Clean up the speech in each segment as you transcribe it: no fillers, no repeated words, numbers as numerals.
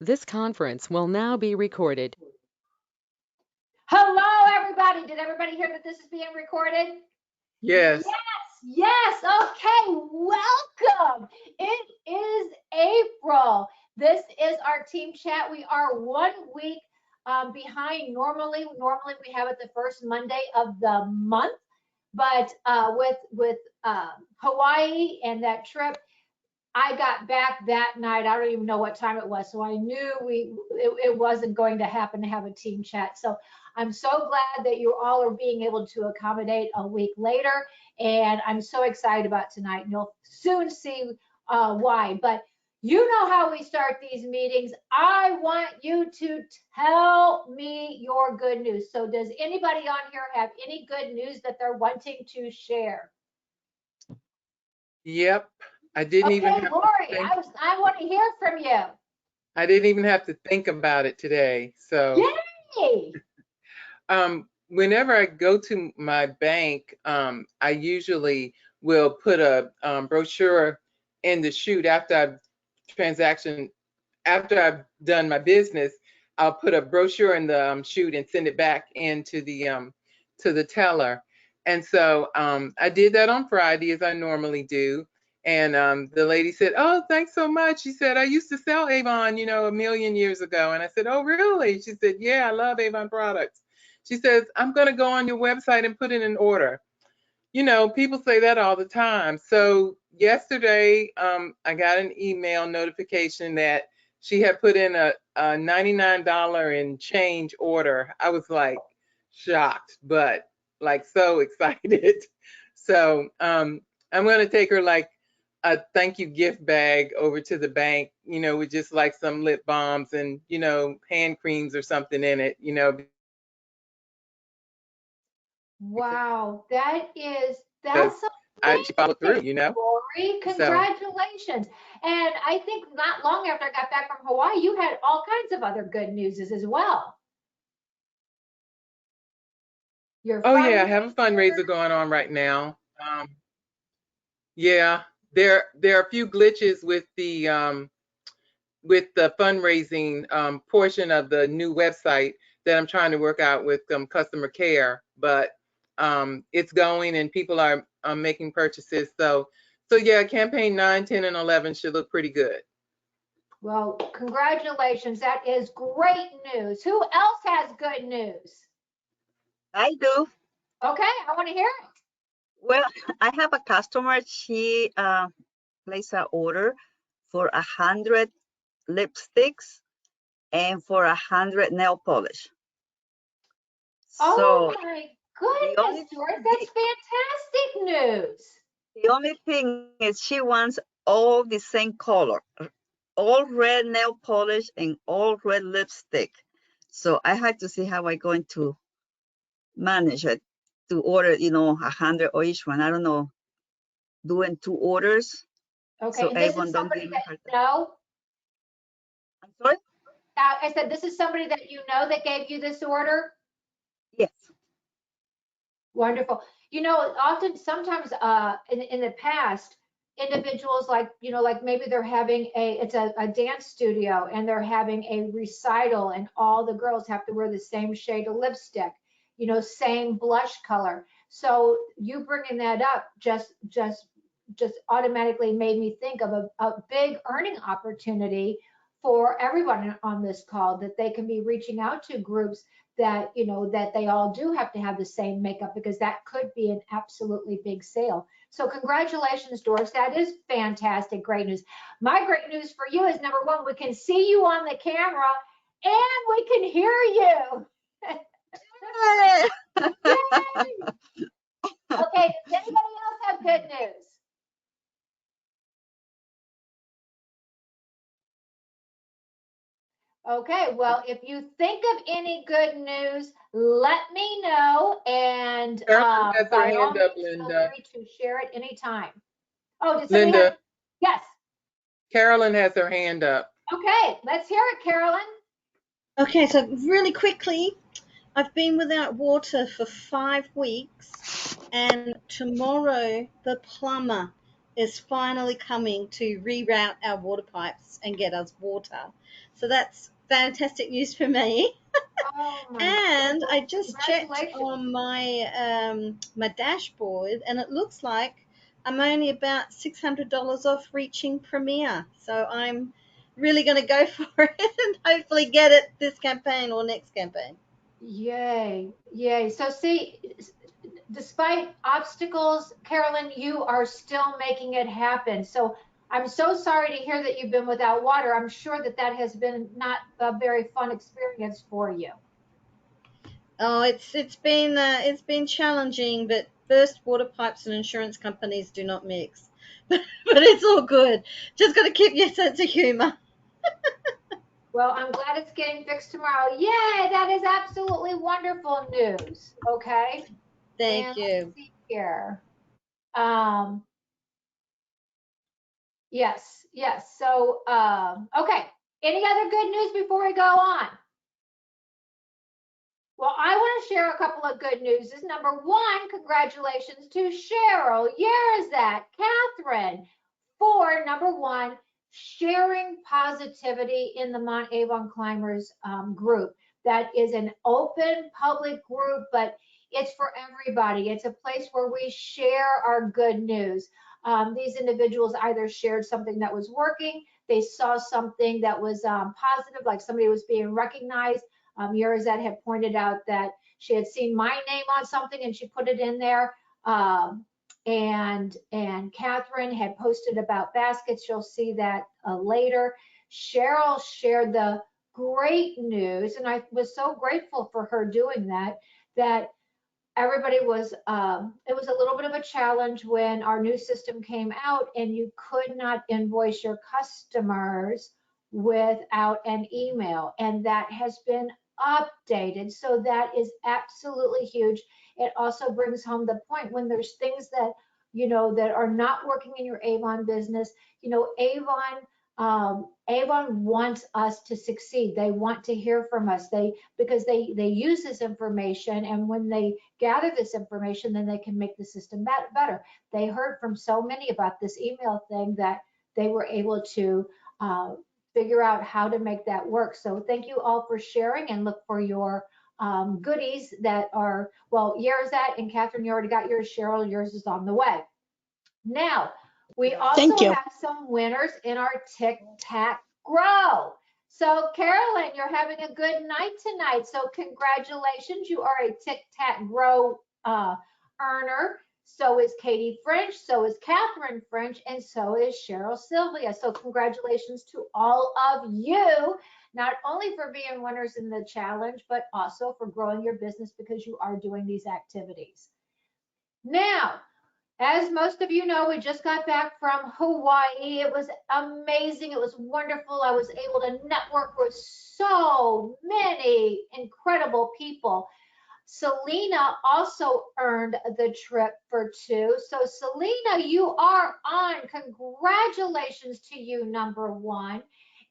This conference will now be recorded. Hello, everybody. Did everybody hear that this is being recorded? Yes. Yes. Okay, welcome. It is April. This is our team chat. We are 1 week behind. Normally we have it the first Monday of the month, but with Hawaii and that trip, I got back that night. I don't even know what time it was, so I knew it wasn't going to happen to have a team chat. So I'm so glad that you all are being able to accommodate a week later, and I'm so excited about tonight. And you'll soon see why. But you know how we start these meetings. I want you to tell me your good news. So does anybody on here have any good news that they're wanting to share? Yep. I didn't even Okay, have to Lori, think. I want to hear from you. I didn't even have to think about it today. So, Yay! whenever I go to my bank, I usually will put a brochure in the chute after I've done my business. I'll put a brochure in the chute and send it back into the to the teller. And so I did that on Friday as I normally do. And the lady said, "Oh, thanks so much." She said, "I used to sell Avon, a million years ago." And I said, "Oh, really?" She said, "Yeah, I love Avon products." She says, "I'm going to go on your website and put in an order." People say that all the time. So yesterday, I got an email notification that she had put in a $99 and change order. I was like shocked, but like so excited. So I'm going to take her like a thank you gift bag over to the bank, with just like some lip balms and, hand creams or something in it. Wow, Because that's she followed through, amazing, Lori. So Congratulations. And I think not long after I got back from Hawaii, you had all kinds of other good newses as well. Your oh yeah, I have a fundraiser. fundraiser going on right now. Yeah, there are a few glitches with the fundraising portion of the new website that I'm trying to work out with customer care, but it's going and people are making purchases. So yeah, campaign 9, 10, and 11 should look pretty good. Well, congratulations. That is great news. Who else has good news? I do. Okay, I want to hear it. Well, I have a customer. She placed an order for 100 lipsticks and for 100 nail polish. Oh So my the goodness, only Doris, the, that's fantastic news. the only thing is she wants all the same color, all red nail polish and all red lipstick. So I had to see how I'm going to manage it to order, 100 or each one. I don't know, doing 2 orders. Okay, So and this is Avon don't somebody give me that her. you know? I'm sorry? I said, this is somebody that you know that gave you this order? Yes. Wonderful. Sometimes in the past, individuals like maybe they're having it's a dance studio and they're having a recital and all the girls have to wear the same shade of lipstick, same blush color. So you bringing that up just automatically made me think of a big earning opportunity for everyone on this call, that they can be reaching out to groups that they all do have to have the same makeup, because that could be an absolutely big sale. So congratulations, Doris. That is fantastic. Great news. My great news for you is, number one, we can see you on the camera and we can hear you. Yay! Okay, does anybody else have good news? Okay, well, if you think of any good news, let me know. And Carolyn has her by all hand up, means, feel Linda. free to share it anytime. Oh, did somebody have? Linda, Yes. Carolyn has her hand up. Okay, let's hear it, Carolyn. Okay, so really quickly, I've been without water for 5 weeks, and tomorrow the plumber is finally coming to reroute our water pipes and get us water. So that's fantastic news for me. Oh my And I goodness. just checked Congratulations. on my dashboard, and it looks like I'm only about $600 off reaching Premier. So I'm really going to go for it and hopefully get it this campaign or next campaign. Yay. Yay. So see, despite obstacles, Carolyn, you are still making it happen. So I'm so sorry to hear that you've been without water. I'm sure that that has been not a very fun experience for you. Oh, it's been challenging, but burst water pipes and insurance companies do not mix. But it's all good. Just got to keep your sense of humor. Well, I'm glad it's getting fixed tomorrow. Yay, that is absolutely wonderful news. Okay. Thank And let's you. see here. Um, yes, yes. So, okay. Any other good news before we go on? Well, I want to share a couple of good news. Number one, congratulations to Cheryl, Yerzat, Catherine for number one, sharing positivity in the Mount Avon Climbers group. That is an open public group, but it's for everybody. It's a place where we share our good news. These individuals either shared something that was working, they saw something that was positive, like somebody was being recognized. Yurizet had pointed out that she had seen my name on something and she put it in there. And Catherine had posted about baskets. You'll see that later. Cheryl shared the great news, and I was so grateful for her doing that. That everybody was it was a little bit of a challenge when our new system came out and you could not invoice your customers without an email, and that has been updated, so that is absolutely huge. It also brings home the point when there's things that that are not working in your Avon business. Avon wants us to succeed. They want to hear from us. Because they use this information, and when they gather this information, then they can make the system better. They heard from so many about this email thing that they were able to figure out how to make that work. So thank you all for sharing, and look for your goodies that are, well, Yerzat and Catherine, you already got yours. Cheryl, yours is on the way. Now, we also Thank you. have some winners in our Tic Tac Grow. So, Carolyn, you're having a good night tonight. So, congratulations. You are a Tic Tac Grow earner. So is Katie French. So is Catherine French. And so is Cheryl Sylvia. So, congratulations to all of you, not only for being winners in the challenge, but also for growing your business because you are doing these activities. Now, as most of you know, we just got back from Hawaii. It was amazing. It was wonderful. I was able to network with so many incredible people. Selena also earned the trip for two. So Selena, you are on. Congratulations to you, number one.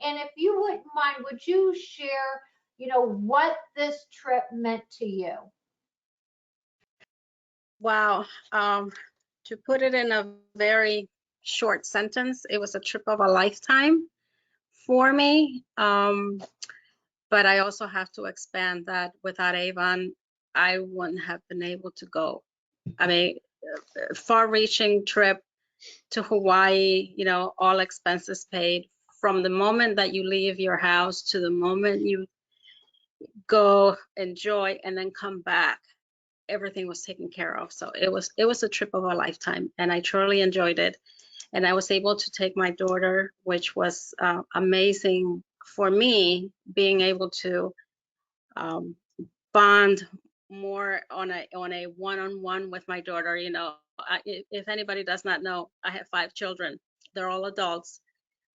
And if you wouldn't mind, would you share, what this trip meant to you? Wow. To put it in a very short sentence, it was a trip of a lifetime for me. But I also have to expand that without Avon, I wouldn't have been able to go. I mean, far-reaching trip to Hawaii, all expenses paid. From the moment that you leave your house to the moment you go, enjoy, and then come back, everything was taken care of. So it was a trip of a lifetime, and I truly enjoyed it. And I was able to take my daughter, which was amazing for me, being able to bond more on a one-on-one with my daughter. If anybody does not know, I have 5 children. They're all adults,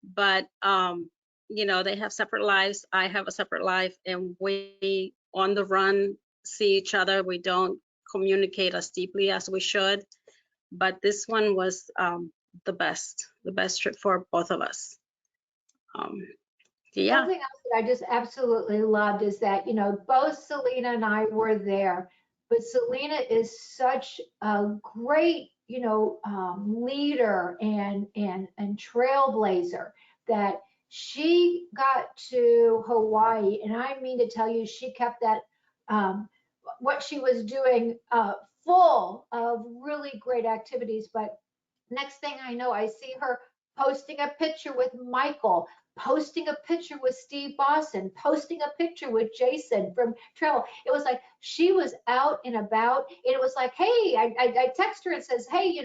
but they have separate lives. I have a separate life, and we on the run see each other. We don't communicate as deeply as we should, but this one was the best trip for both of us. Yeah. Something else that I just absolutely loved is that, both Selena and I were there, but Selena is such a great leader and trailblazer, that she got to Hawaii, and I mean to tell you, she kept that what she was doing full of really great activities. But next thing I know, I see her posting a picture with Michael, posting a picture with Steve Boston, posting a picture with Jason from travel. It was like she was out and about. And it was like, hey, I text her and says, hey,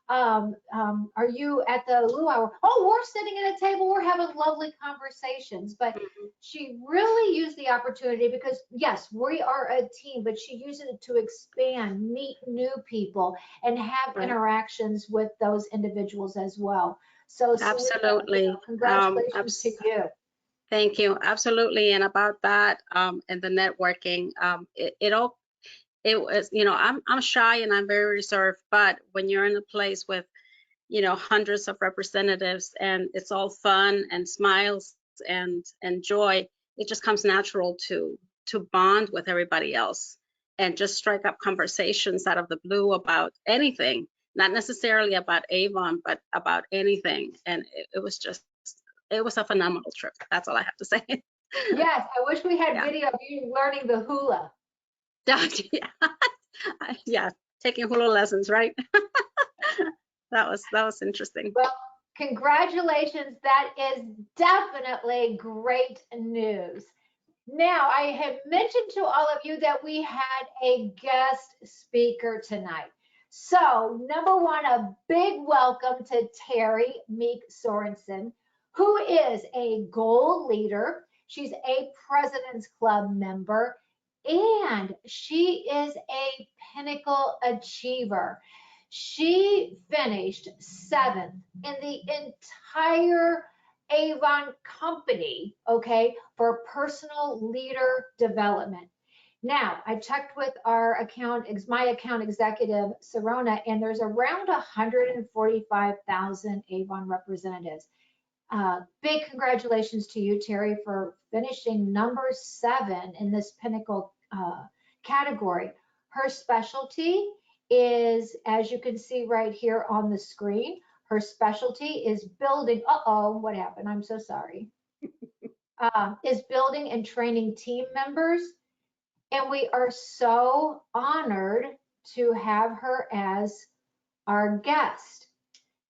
are you at the luau? Oh, we're sitting at a table, we're having lovely conversations. But she really used the opportunity, because yes, we are a team, but she used it to expand, meet new people, and have Right. interactions with those individuals as well. So Selena, Absolutely. congratulations to you. Thank you. Absolutely. And about that, and the networking, it was, I'm shy and I'm very reserved, but when you're in a place with, hundreds of representatives, and it's all fun and smiles and joy, it just comes natural to bond with everybody else and just strike up conversations out of the blue about anything, not necessarily about Avon, but about anything. And it was a phenomenal trip. That's all I have to say. Yes, I wish we had Yeah. video of you learning the hula. Yeah, taking hula lessons, right? That was interesting. Well, congratulations. That is definitely great news. Now, I have mentioned to all of you that we had a guest speaker tonight. So, number one, a big welcome to Terri Meek-Sorensen, who is a goal leader. She's a President's Club member, and she is a Pinnacle Achiever. She finished 7th in the entire Avon company, okay, for personal leader development. Now, I checked with my account executive, Serona, and there's around 145,000 Avon representatives. Big congratulations to you, Terri, for finishing number 7 in this Pinnacle category. Her specialty is, as you can see right here on the screen, her specialty is building, what happened? I'm so sorry. Is building and training team members. And we are so honored to have her as our guest.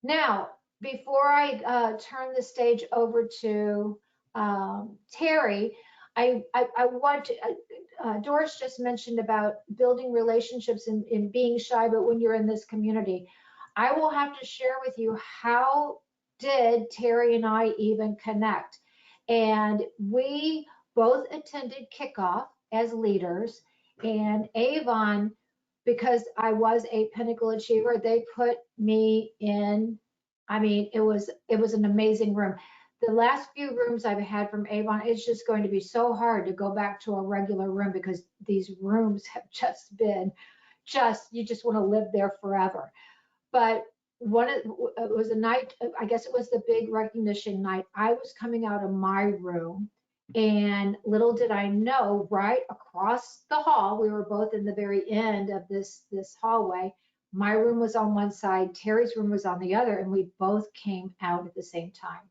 Now, before I turn the stage over to Terri, I want to, Doris just mentioned about building relationships and being shy, but when you're in this community, I will have to share with you how did Terri and I even connect. And we both attended kickoff as leaders, and Avon, because I was a Pinnacle Achiever, they put me in, it was an amazing room. The last few rooms I've had from Avon, it's just going to be so hard to go back to a regular room, because these rooms have just been you just want to live there forever. But it was a night, I guess it was the big recognition night. I was coming out of my room, and little did I know, right across the hall, we were both in the very end of this hallway. My room was on one side, Terri's room was on the other, and we both came out at the same time.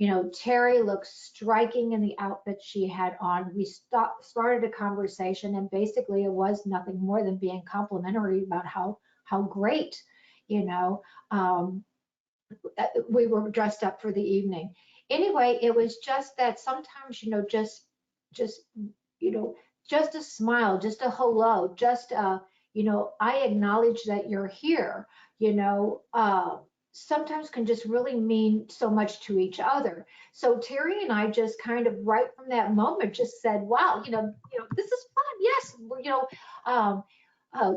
Terri looked striking in the outfit she had on. We started a conversation, and basically it was nothing more than being complimentary about how great, we were dressed up for the evening. Anyway, it was just that sometimes, just a smile, just a hello, just I acknowledge that you're here, sometimes can just really mean so much to each other. So Terri and I just kind of right from that moment just said, wow, this is fun. Yes,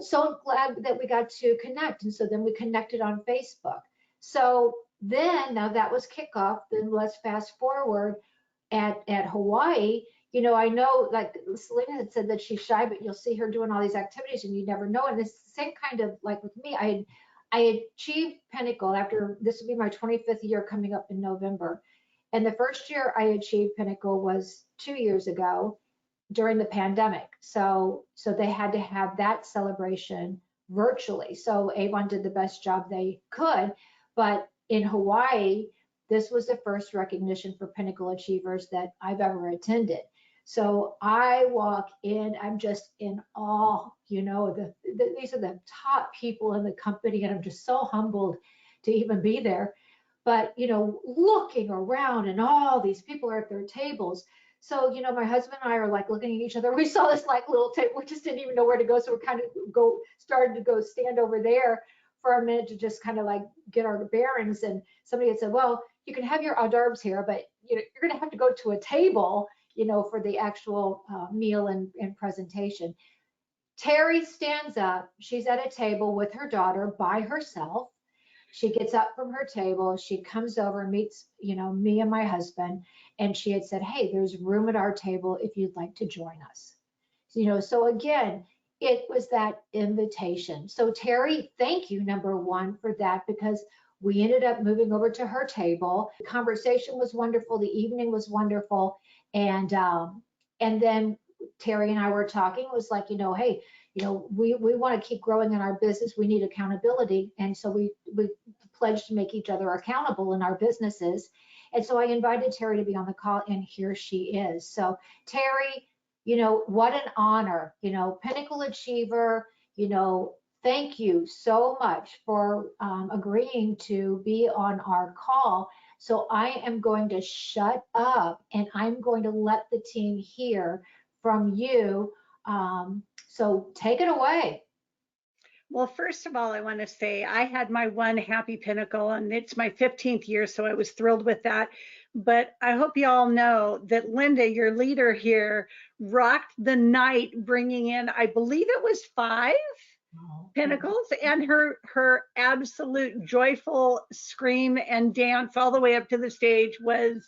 so glad that we got to connect. And so then we connected on Facebook. So then, now that was kickoff. Then let's fast forward at Hawaii. I know, like Selena had said that she's shy, but you'll see her doing all these activities and you never know. And it's the same kind of like with me. I achieved Pinnacle after, this will be my 25th year coming up in November. And the first year I achieved Pinnacle was 2 years ago during the pandemic. So they had to have that celebration virtually. So Avon did the best job they could. But in Hawaii, this was the first recognition for Pinnacle Achievers that I've ever attended. So I walk in, I'm just in awe, you know, these are the top people in the company, and I'm just so humbled to even be there. But, you know, looking around and all these people are at their tables. So, you know, my husband and I are like looking at each other. We saw this like little table. We just didn't even know where to go. So we're kind of started to go stand over there for a minute to just kind of like get our bearings. And somebody had said, well, you can have your hors d'oeuvres here, but you know, you're going to have to go to a table, you know, for the actual meal and presentation. Terri stands up. She's at a table with her daughter by herself. She gets up from her table. She comes over and meets, you know, me and my husband. And she had said, hey, there's room at our table if you'd like to join us. You know, so again, it was that invitation. So Terri, thank you, number one, for that, because we ended up moving over to her table. The conversation was wonderful. The evening was wonderful. And then Terri and I were talking. It was like, you know, hey, you know, we want to keep growing in our business. We need accountability. And so we pledged to make each other accountable in our businesses. And so I invited Terri to be on the call, and here she is. So Terri, you know, what an honor, you know, Pinnacle Achiever, you know, thank you so much for agreeing to be on our call. So I am going to shut up and I'm going to let the team hear from you. So take it away. Well, first of all, I want to say I had my one happy Pinnacle, and it's my 15th year, so I was thrilled with that. But I hope you all know that Linda, your leader here, rocked the night, bringing in, I believe it was 5 Pinnacles, and her absolute joyful scream and dance all the way up to the stage was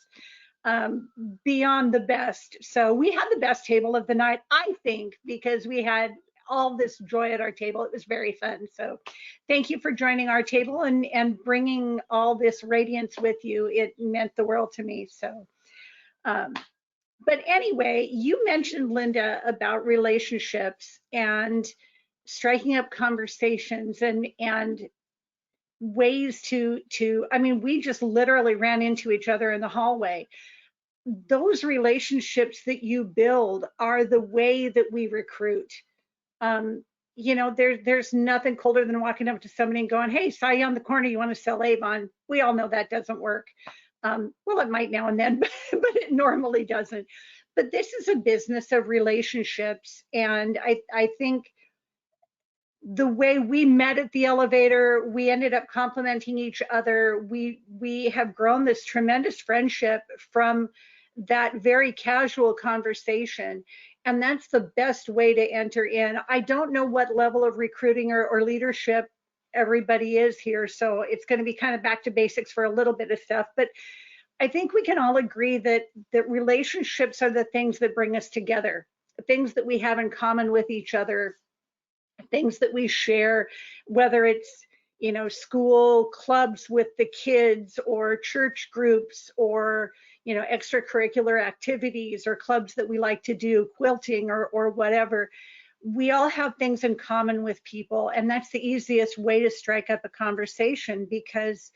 beyond the best. So we had the best table of the night, I think, because we had all this joy at our table. It was very fun. So thank you for joining our table and bringing all this radiance with you. It meant the world to me. So, but anyway, you mentioned, Linda, about relationships and striking up conversations and ways to, I mean, we just literally ran into each other in the hallway. Those relationships that you build are the way that we recruit. You know, there's nothing colder than walking up to somebody and going, hey, saw you on the corner, you want to sell Avon? We all know that doesn't work. Well, it might now and then, but it normally doesn't. But this is a business of relationships. And I think the way we met at the elevator, we ended up complimenting each other. We have grown this tremendous friendship from that very casual conversation. And that's the best way to enter in. I don't know what level of recruiting or leadership everybody is here, so it's going to be kind of back to basics for a little bit of stuff. But I think we can all agree that relationships are the things that bring us together, things that we have in common with each other, things that we share, whether it's, you know, school clubs with the kids or church groups or, you know, extracurricular activities or clubs that we like to do, quilting or whatever. We all have things in common with people, and that's the easiest way to strike up a conversation, because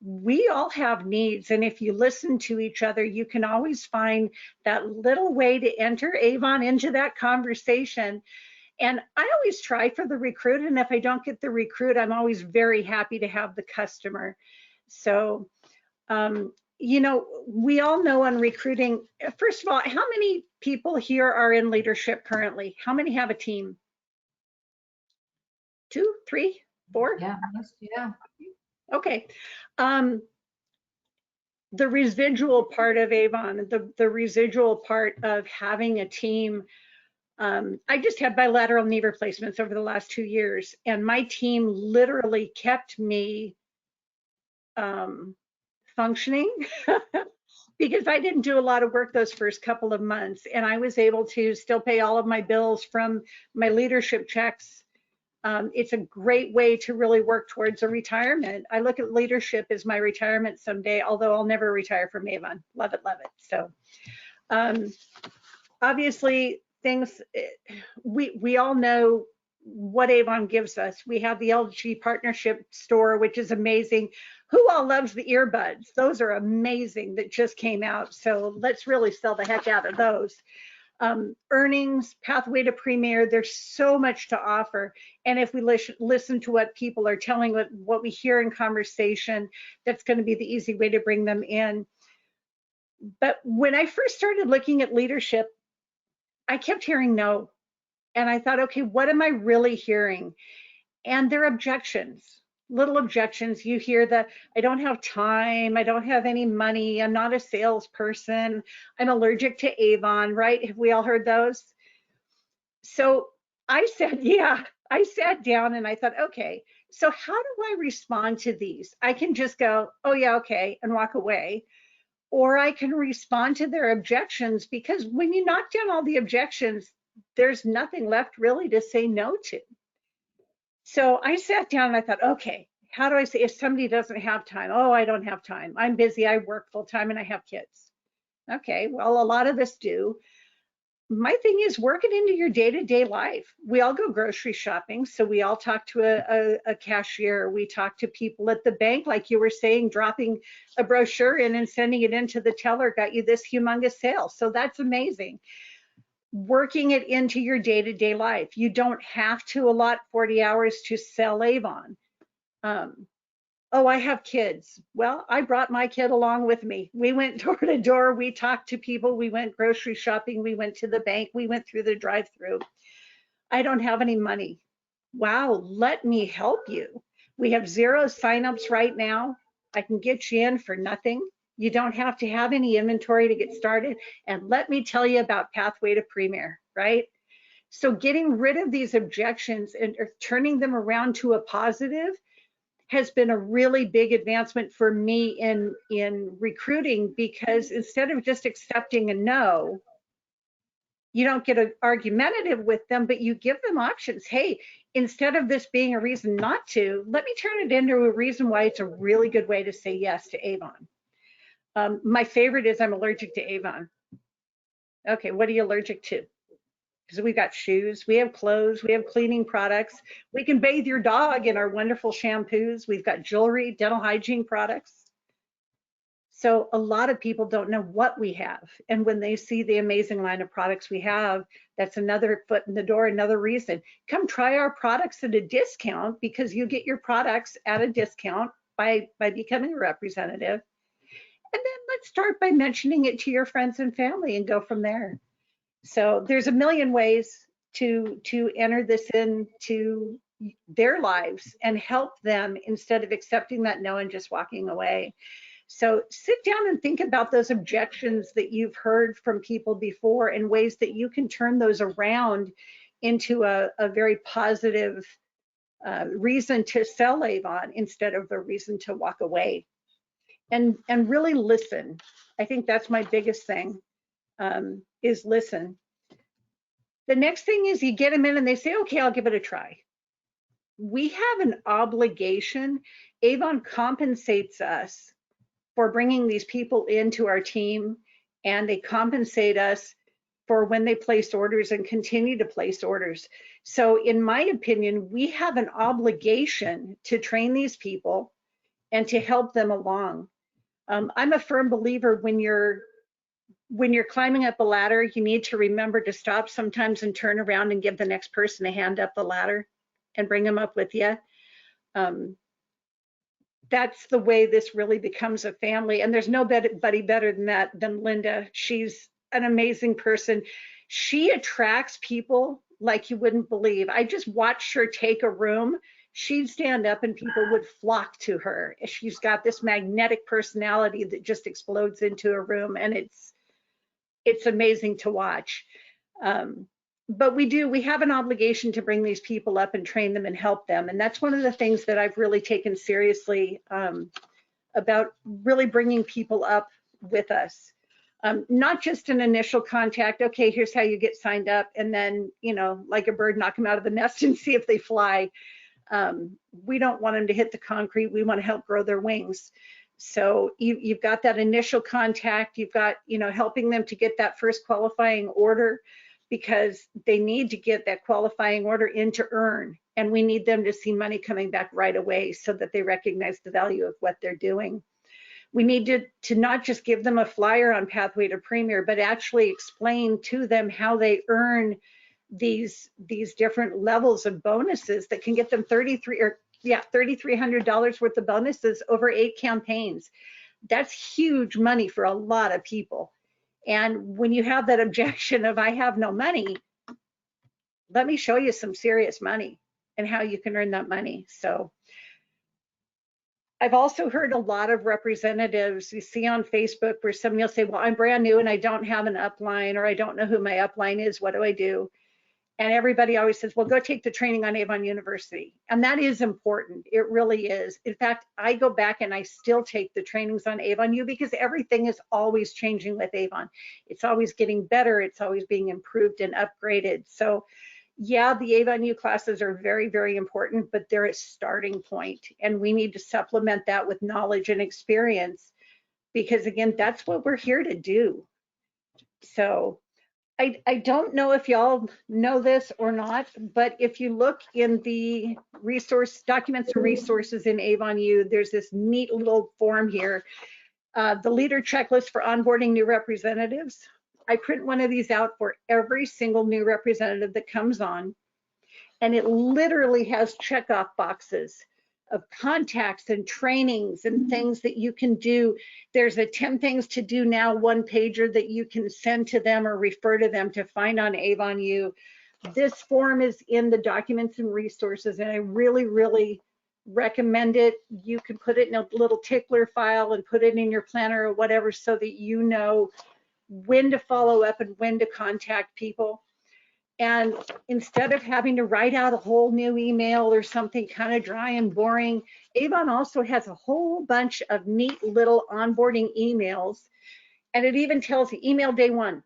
we all have needs. And if you listen to each other, you can always find that little way to enter Avon into that conversation. And I always try for the recruit, and if I don't get the recruit, I'm always very happy to have the customer. So, you know, we all know on recruiting, first of all, how many people here are in leadership currently? How many have a team? 2, 3, 4? Yeah. Okay. The residual part of Avon, the residual part of having a team, I just had bilateral knee replacements over the last 2 years, and my team literally kept me functioning because I didn't do a lot of work those first couple of months, and I was able to still pay all of my bills from my leadership checks. It's a great way to really work towards a retirement. I look at leadership as my retirement someday, although I'll never retire from Avon. Love it, love it. So obviously things, we all know what Avon gives us. We have the LG partnership store, which is amazing. Who all loves the earbuds? Those are amazing that just came out. So let's really sell the heck out of those. Earnings, pathway to premier, there's so much to offer. And if we listen to what people are telling, what we hear in conversation, that's going to be the easy way to bring them in. But when I first started looking at leadership, I kept hearing no. And I thought, okay, what am I really hearing? And they're objections, little objections. You hear the, I don't have time, I don't have any money, I'm not a salesperson, I'm allergic to Avon, right? Have we all heard those? So I said, yeah, I sat down and I thought, okay, so how do I respond to these? I can just go, oh yeah, okay, and walk away. Or I can respond to their objections, because when you knock down all the objections, there's nothing left really to say no to. So I sat down and I thought, okay, how do I say if somebody doesn't have time? Oh, I don't have time. I'm busy. I work full time and I have kids. Okay, well, a lot of us do. My thing is work it into your day-to-day life. We all go grocery shopping, so we all talk to a cashier. We talk to people at the bank, like you were saying, dropping a brochure in and sending it into the teller got you this humongous sale. So that's amazing. Working it into your day-to-day life. You don't have to allot 40 hours to sell Avon. Oh, I have kids. Well, I brought my kid along with me. We went door to door. We talked to people. We went grocery shopping. We went to the bank. We went through the drive-through. I don't have any money. Wow, let me help you. We have 0 signups right now. I can get you in for nothing. You don't have to have any inventory to get started. And let me tell you about Pathway to Premier, right? So getting rid of these objections and turning them around to a positive has been a really big advancement for me in recruiting, because instead of just accepting a no, you don't get argumentative with them, but you give them options. Hey, instead of this being a reason not to, let me turn it into a reason why it's a really good way to say yes to Avon. My favorite is I'm allergic to Avon. Okay, what are you allergic to? Because we've got shoes, we have clothes, we have cleaning products. We can bathe your dog in our wonderful shampoos. We've got jewelry, dental hygiene products. So a lot of people don't know what we have. And when they see the amazing line of products we have, that's another foot in the door, another reason. Come try our products at a discount, because you get your products at a discount by becoming a representative. And then let's start by mentioning it to your friends and family and go from there. So there's a million ways to enter this into their lives and help them, instead of accepting that no and just walking away. So sit down and think about those objections that you've heard from people before, and ways that you can turn those around into a very positive reason to sell Avon instead of a reason to walk away. And really listen. I think that's my biggest thing, is listen. The next thing is you get them in and they say, okay, I'll give it a try. We have an obligation. Avon compensates us for bringing these people into our team, and they compensate us for when they place orders and continue to place orders. So in my opinion, we have an obligation to train these people and to help them along. I'm a firm believer when you're climbing up a ladder, you need to remember to stop sometimes and turn around and give the next person a hand up the ladder and bring them up with you. That's the way this really becomes a family. And there's nobody better than that than Linda. She's an amazing person. She attracts people like you wouldn't believe. I just watched her take a room. She'd stand up and people would flock to her. She's got this magnetic personality that just explodes into a room, and it's amazing to watch. But we have an obligation to bring these people up and train them and help them. And that's one of the things that I've really taken seriously about really bringing people up with us. Not just an initial contact, okay, here's how you get signed up, and then, like a bird, knock them out of the nest and see if they fly. We don't want them to hit the concrete. We want to help grow their wings. So you've got that initial contact, you've got, helping them to get that first qualifying order. because they need to get that qualifying order in to earn. And we need them to see money coming back right away so that they recognize the value of what they're doing. We need to not just give them a flyer on Pathway to Premier, but actually explain to them how they earn these different levels of bonuses that can get them $3,300 worth of bonuses over 8 campaigns. That's huge money for a lot of people. And when you have that objection of, I have no money, let me show you some serious money and how you can earn that money. So I've also heard a lot of representatives you see on Facebook where somebody will say, well, I'm brand new and I don't have an upline, or I don't know who my upline is. What do I do? And everybody always says, well, go take the training on Avon University. And that is important. It really is. In fact, I go back and I still take the trainings on Avon U because everything is always changing with Avon. It's always getting better. It's always being improved and upgraded. So yeah, the Avon U classes are very, very important, but they're a starting point. And we need to supplement that with knowledge and experience because, again, that's what we're here to do. So I don't know if y'all know this or not, but if you look in the resource documents and resources in Avon U, there's this neat little form here, the leader checklist for onboarding new representatives. I print one of these out for every single new representative that comes on, and it literally has checkoff boxes of contacts and trainings and things that you can do. There's a 10 things to do now one pager that you can send to them or refer to them to find on Avon U. This form is in the documents and resources, and I really, really recommend it. You can put it in a little tickler file and put it in your planner or whatever so that you know when to follow up and when to contact people. And instead of having to write out a whole new email or something kind of dry and boring, Avon also has a whole bunch of neat little onboarding emails. And it even tells you email day 1,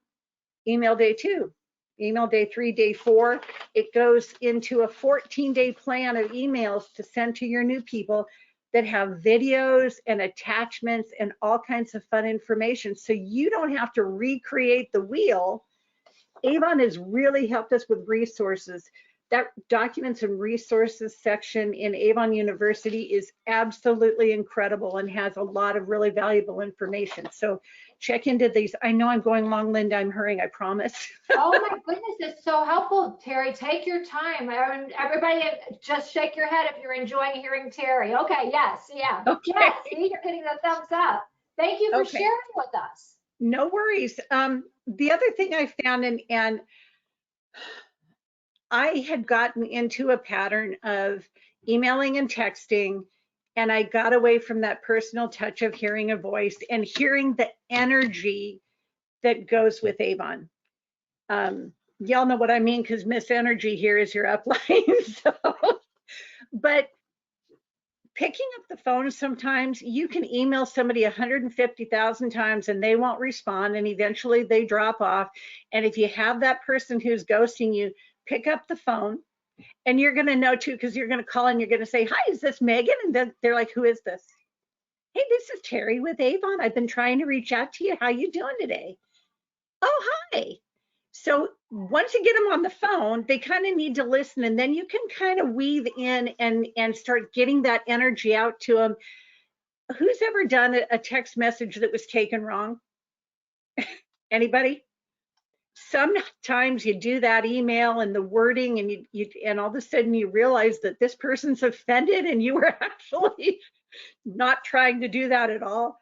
email day 2, email day 3, day 4. It goes into a 14-day plan of emails to send to your new people that have videos and attachments and all kinds of fun information. So you don't have to recreate the wheel. Avon has really helped us with resources. That documents and resources section in Avon University is absolutely incredible and has a lot of really valuable information. So check into these. I know I'm going long, Linda. I'm hurrying, I promise. Oh my goodness, it's so helpful, Terri. Take your time. Everybody just shake your head if you're enjoying hearing Terri. Okay, yes, yeah. Okay. Yes, see, you're getting the thumbs up. Thank you for sharing with us. No worries. The other thing I found, and I had gotten into a pattern of emailing and texting, and I got away from that personal touch of hearing a voice and hearing the energy that goes with Avon. Y'all know what I mean, because Miss Energy here is your upline. So, but picking up the phone sometimes, you can email somebody 150,000 times and they won't respond, and eventually they drop off. And if you have that person who's ghosting you, pick up the phone, and you're going to know too, because you're going to call and you're going to say, hi, is this Megan? And then they're like, who is this? Hey, this is Terri with Avon. I've been trying to reach out to you. How you doing today? Oh, hi. So once you get them on the phone, they kind of need to listen, and then you can kind of weave in and start getting that energy out to them. Who's ever done a text message that was taken wrong? Anybody? Sometimes you do that email and the wording, and and all of a sudden you realize that this person's offended and you were actually not trying to do that at all.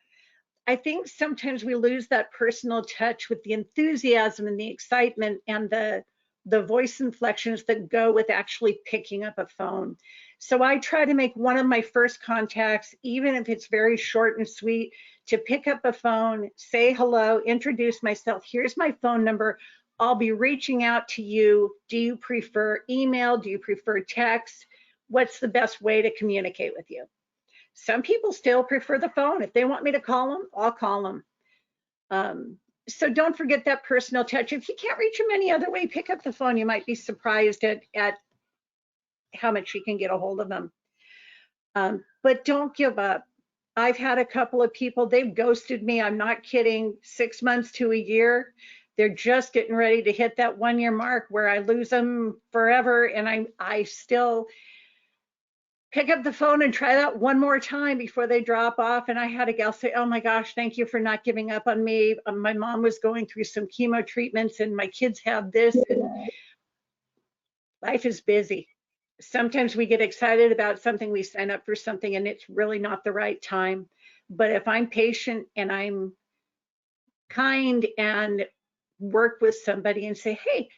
I think sometimes we lose that personal touch with the enthusiasm and the excitement and the voice inflections that go with actually picking up a phone. So I try to make one of my first contacts, even if it's very short and sweet, to pick up a phone, say hello, introduce myself. Here's my phone number. I'll be reaching out to you. Do you prefer email? Do you prefer text? What's the best way to communicate with you? Some people still prefer the phone. If they want me to call them, I'll call them. So don't forget that personal touch. If you can't reach them any other way, pick up the phone. You might be surprised at how much you can get a hold of them. But don't give up. I've had a couple of people, they've ghosted me. I'm not kidding, 6 months to a year. they're just getting ready to hit that 1-year mark where I lose them forever. And I still pick up the phone and try that one more time before they drop off. And I had a gal say, oh my gosh, thank you for not giving up on me. My mom was going through some chemo treatments and my kids have this, and life is busy. Sometimes we get excited about something, we sign up for something, and it's really not the right time. But if I'm patient and I'm kind and work with somebody and say, hey,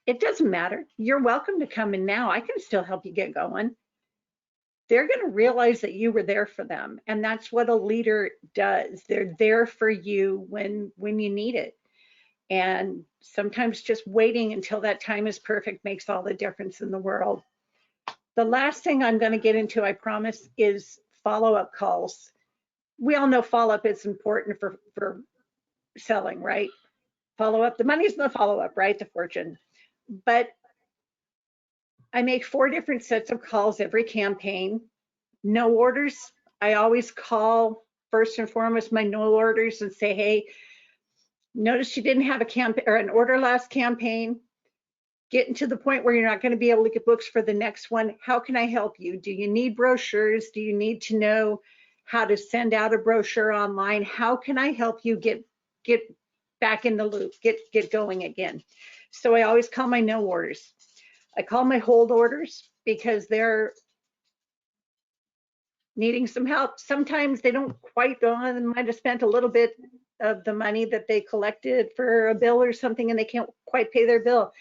it doesn't matter. You're welcome to come in now. I can still help you get going. They're going to realize that you were there for them. And that's what a leader does. They're there for you when you need it. And sometimes just waiting until that time is perfect makes all the difference in the world. The last thing I'm going to get into, I promise, is follow-up calls. We all know follow-up is important for selling, right? Follow-up, the money's in the follow-up, right? The fortune. But I make 4 different sets of calls every campaign. No orders. I always call first and foremost my no orders and say, hey, notice you didn't have a campaign or an order last campaign. Getting to the point where you're not going to be able to get books for the next one. How can I help you? Do you need brochures? Do you need to know how to send out a brochure online? How can I help you get back in the loop, get going again? So I always call my no orders. I call my hold orders because they're needing some help. Sometimes they don't quite go on and might have spent a little bit of the money that they collected for a bill or something and they can't quite pay their bill.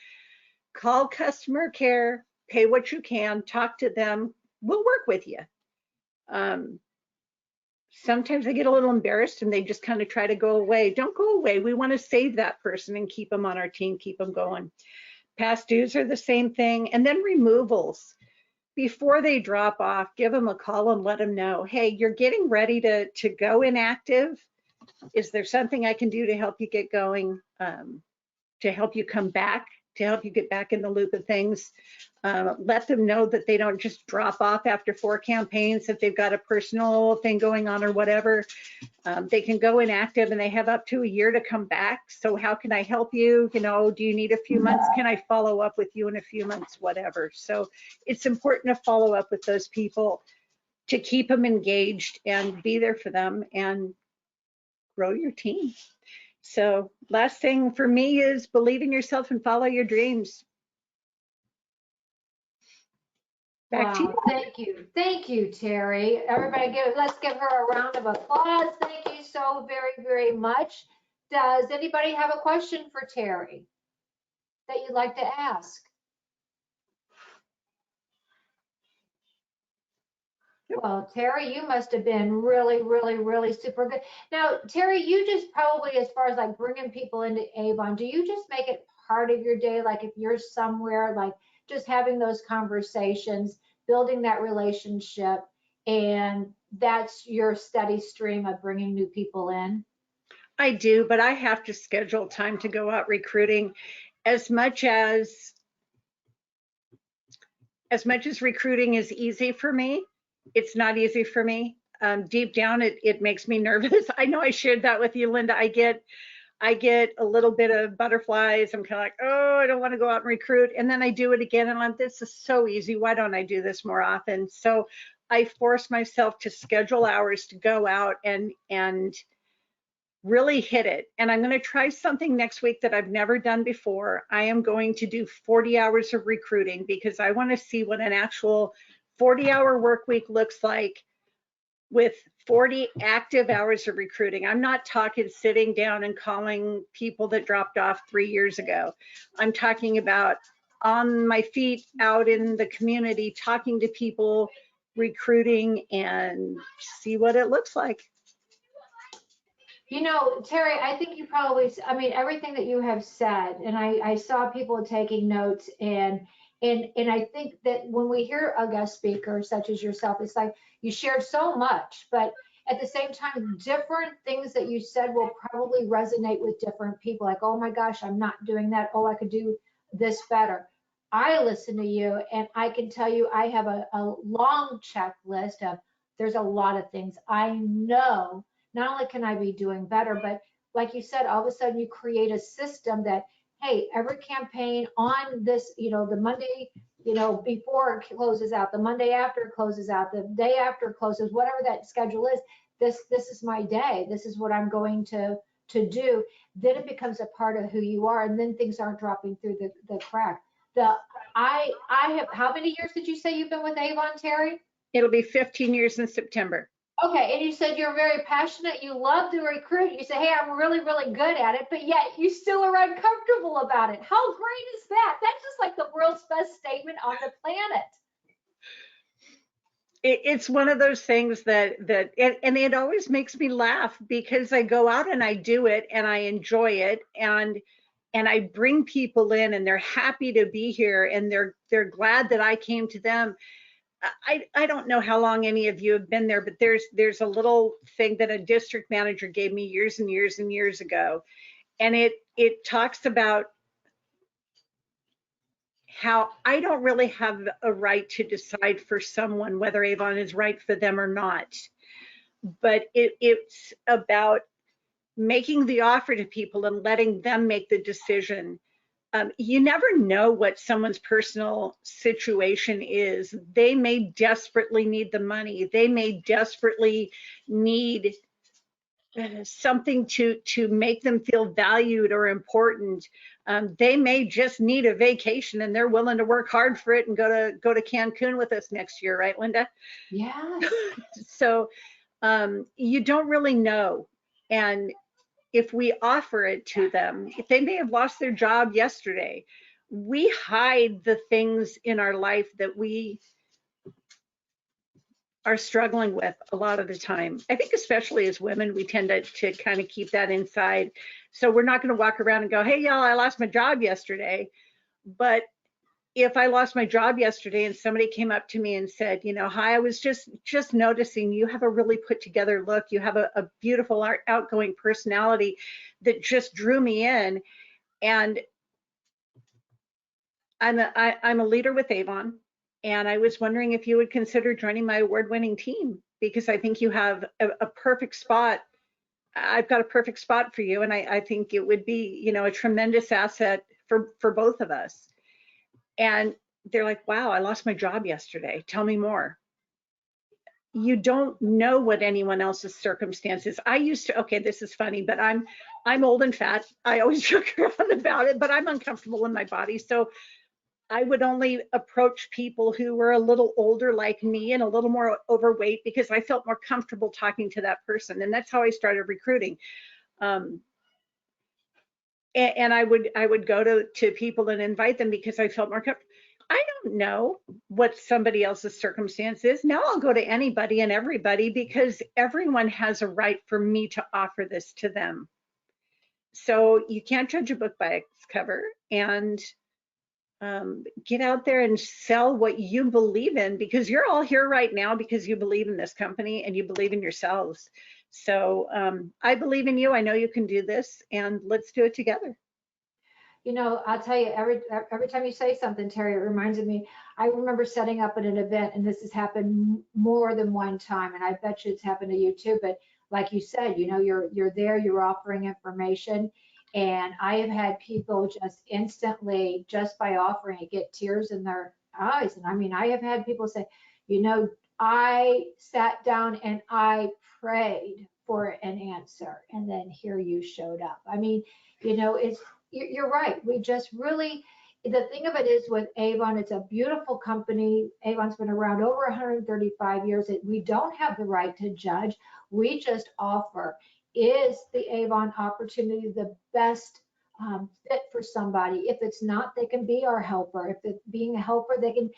Call customer care, pay what you can, talk to them. We'll work with you. Sometimes they get a little embarrassed and they just kind of try to go away. Don't go away. We want to save that person and keep them on our team, keep them going. Past dues are the same thing. And then removals. Before they drop off, give them a call and let them know, hey, you're getting ready to go inactive. Is there something I can do to help you get going, to help you come back, to help you get back in the loop of things? Let them know that they don't just drop off after 4 campaigns, if they've got a personal thing going on or whatever. They can go inactive and they have up to a year to come back. So how can I help you? You know, do you need a few months? Can I follow up with you in a few months? Whatever. So it's important to follow up with those people to keep them engaged and be there for them and grow your team. So last thing for me is believe in yourself and follow your dreams. Back to you. Thank you, Terri. Everybody, let's give her a round of applause. Thank you so very, very much. Does anybody have a question for Terri that you'd like to ask? Well, Terri, you must have been really, really, really super good. Now, Terri, you just probably, as far as like bringing people into Avon, do you just make it part of your day? Like if you're somewhere, like just having those conversations, building that relationship, and that's your steady stream of bringing new people in? I do, but I have to schedule time to go out recruiting. As much as recruiting is easy for me, it's not easy for me. Deep down, it makes me nervous. I know I shared that with you, Linda. I get a little bit of butterflies. I'm kind of like, oh, I don't want to go out and recruit. And then I do it again and this is so easy. Why don't I do this more often? So I force myself to schedule hours to go out and really hit it. And I'm going to try something next week that I've never done before. I am going to do 40 hours of recruiting because I want to see what an actual 40-hour work week looks like with 40 active hours of recruiting. I'm not talking sitting down and calling people that dropped off 3 years ago. I'm talking about on my feet out in the community, talking to people, recruiting, and see what it looks like. You know, Terri, I think you probably, I mean, everything that you have said, and I saw people taking notes, and I think that when we hear a guest speaker such as yourself, it's like you shared so much, but at the same time, different things that you said will probably resonate with different people. Like, oh my gosh, I'm not doing that. Oh, I could do this better. I listen to you, and I can tell you I have a long checklist of there's a lot of things I know. Not only can I be doing better, but like you said, all of a sudden you create a system that, hey, every campaign on this, the Monday, before it closes out, the Monday after it closes out, the day after it closes, whatever that schedule is, this is my day. This is what I'm going to do. Then it becomes a part of who you are, and then things aren't dropping through the crack. I have, how many years did you say you've been with Avon, Terri? It'll be 15 years in September. Okay, and you said you're very passionate. You love to recruit. You say, hey, I'm really, really good at it, but yet you still are uncomfortable about it. How great is that? That's just like the world's best statement on the planet. It's one of those things that and it always makes me laugh because I go out and I do it and I enjoy it, and I bring people in and they're happy to be here and they're glad that I came to them. I don't know how long any of you have been there, but there's a little thing that a district manager gave me years and years and years ago, and it talks about how I don't really have a right to decide for someone whether Avon is right for them or not, but it's about making the offer to people and letting them make the decision. You never know what someone's personal situation is. They may desperately need the money. They may desperately need something to make them feel valued or important. They may just need a vacation and they're willing to work hard for it and go to Cancun with us next year, right, Linda? Yeah. So you don't really know. And if we offer it to them, if they may have lost their job yesterday, we hide the things in our life that we are struggling with a lot of the time. I think especially as women, we tend to kind of keep that inside. So we're not going to walk around and go, hey, y'all, I lost my job yesterday. But if I lost my job yesterday and somebody came up to me and said, hi, I was just noticing you have a really put together look. You have a beautiful outgoing personality that just drew me in. And I'm a leader with Avon. And I was wondering if you would consider joining my award-winning team, because I think you have a perfect spot. I've got a perfect spot for you. And I think it would be, a tremendous asset for both of us. And they're like, wow, I lost my job yesterday. Tell me more. You don't know what anyone else's circumstances. I used to, okay, this is funny, but I'm old and fat. I always joke around about it, but I'm uncomfortable in my body. So I would only approach people who were a little older like me and a little more overweight because I felt more comfortable talking to that person. And that's how I started recruiting. And I would go to people and invite them because I felt more comfortable. I don't know what somebody else's circumstance is. Now I'll go to anybody and everybody because everyone has a right for me to offer this to them. So you can't judge a book by its cover, and get out there and sell what you believe in, because you're all here right now because you believe in this company and you believe in yourselves. So I believe in you. I know you can do this, and let's do it together. I'll tell you, every time you say something, Terri, it reminds me, I remember setting up at an event, and this has happened more than one time, and I bet you it's happened to you too, but like you said, you're there, you're offering information, and I have had people just instantly, just by offering it, get tears in their eyes. And I mean, I have had people say, I sat down and I prayed for an answer, and then here you showed up. I mean, you're right. We just really, the thing of it is with Avon, it's a beautiful company. Avon's been around over 135 years. We don't have the right to judge. We just offer. Is the Avon opportunity the best fit for somebody? If it's not, they can be our helper. If it's being a helper, they can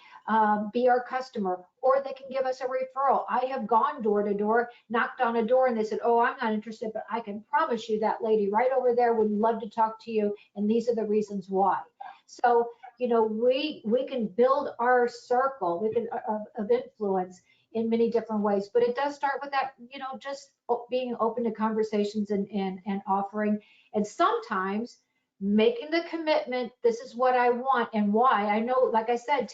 be our customer, or they can give us a referral. I have gone door to door, knocked on a door, and they said, oh, I'm not interested, but I can promise you that lady right over there would love to talk to you, and these are the reasons why. So, we can build our circle of influence in many different ways, but it does start with that, just being open to conversations and offering, and sometimes making the commitment. This is what I want and why. I know, like I said,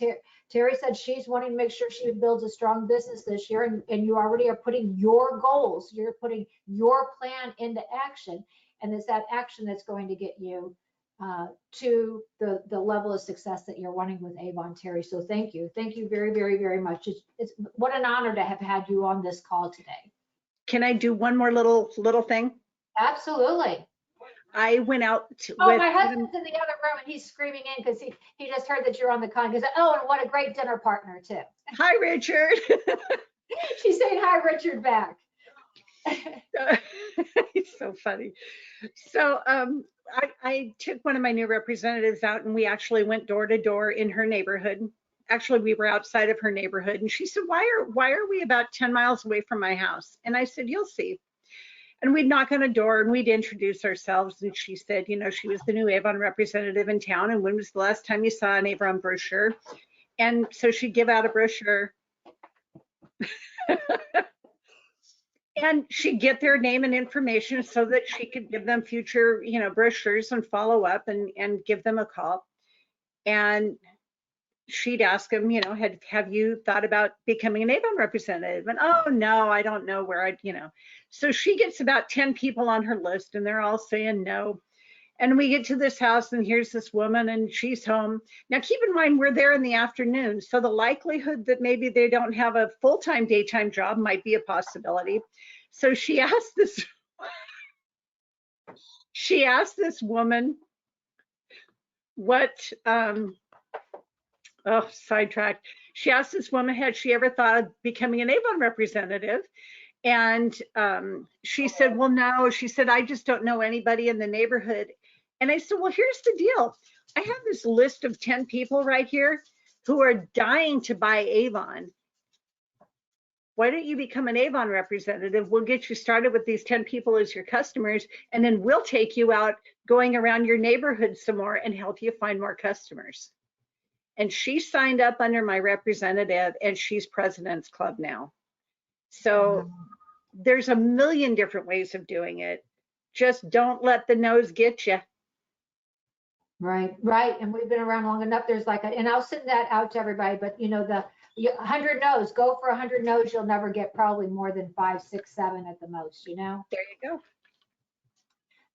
Terri said she's wanting to make sure she builds a strong business this year, and you already are putting your goals, you're putting your plan into action. and it's that action that's going to get you to the level of success that you're wanting with Avon, Terri. So thank you very, very, very much. It's what an honor to have had you on this call today. Can I do one more little thing? Absolutely. I went out Oh, my husband's in the other room and he's screaming in because he just heard that you're on the call. He goes, oh, and what a great dinner partner too. Hi, Richard. She's saying hi, Richard, back. It's so funny. So I took one of my new representatives out and we actually went door to door in her neighborhood. Actually, we were outside of her neighborhood and she said, why are we about 10 miles away from my house? And I said, you'll see. And we'd knock on a door and we'd introduce ourselves. And she said, you know, she was the new Avon representative in town. And when was the last time you saw an Avon brochure? And so she'd give out a brochure. And she'd get their name and information so that she could give them future, you know, brochures and follow up and give them a call. And she'd ask them, you know, have you thought about becoming an Avon representative? And oh no, I don't know where I'd, you know. So she gets about 10 people on her list and they're all saying no. And we get to this house and here's this woman and she's home. Now keep in mind, we're there in the afternoon. So the likelihood that maybe they don't have a full-time daytime job might be a possibility. So she asked this woman what, sidetracked. She asked this woman, had she ever thought of becoming an Avon representative? And she said, well, no. She said, I just don't know anybody in the neighborhood. And I said, well, here's the deal. I have this list of 10 people right here who are dying to buy Avon. Why don't you become an Avon representative? We'll get you started with these 10 people as your customers, and then we'll take you out going around your neighborhood some more and help you find more customers. And she signed up under my representative and she's President's Club now. So there's a million different ways of doing it. Just don't let the nose get you. Right. And we've been around long enough. There's like and I'll send that out to everybody, but you know, 100 no's, go for 100 no's. You'll never get probably more than 5, 6, 7 at the most, you know? There you go.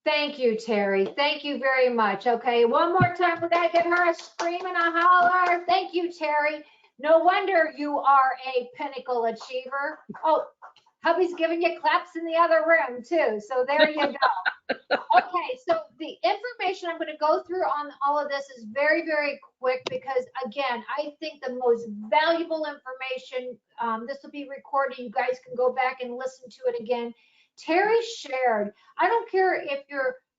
Thank you, Terri. Thank you very much. Okay, one more time. We gotta give her a scream and a holler. Thank you, Terri. No wonder you are a pinnacle achiever. Oh, hubby's giving you claps in the other room too. So there you go. Okay, so the information I'm going to go through on all of this is very, very quick because again, I think the most valuable information, this will be recorded. You guys can go back and listen to it again. Terri shared, I don't care if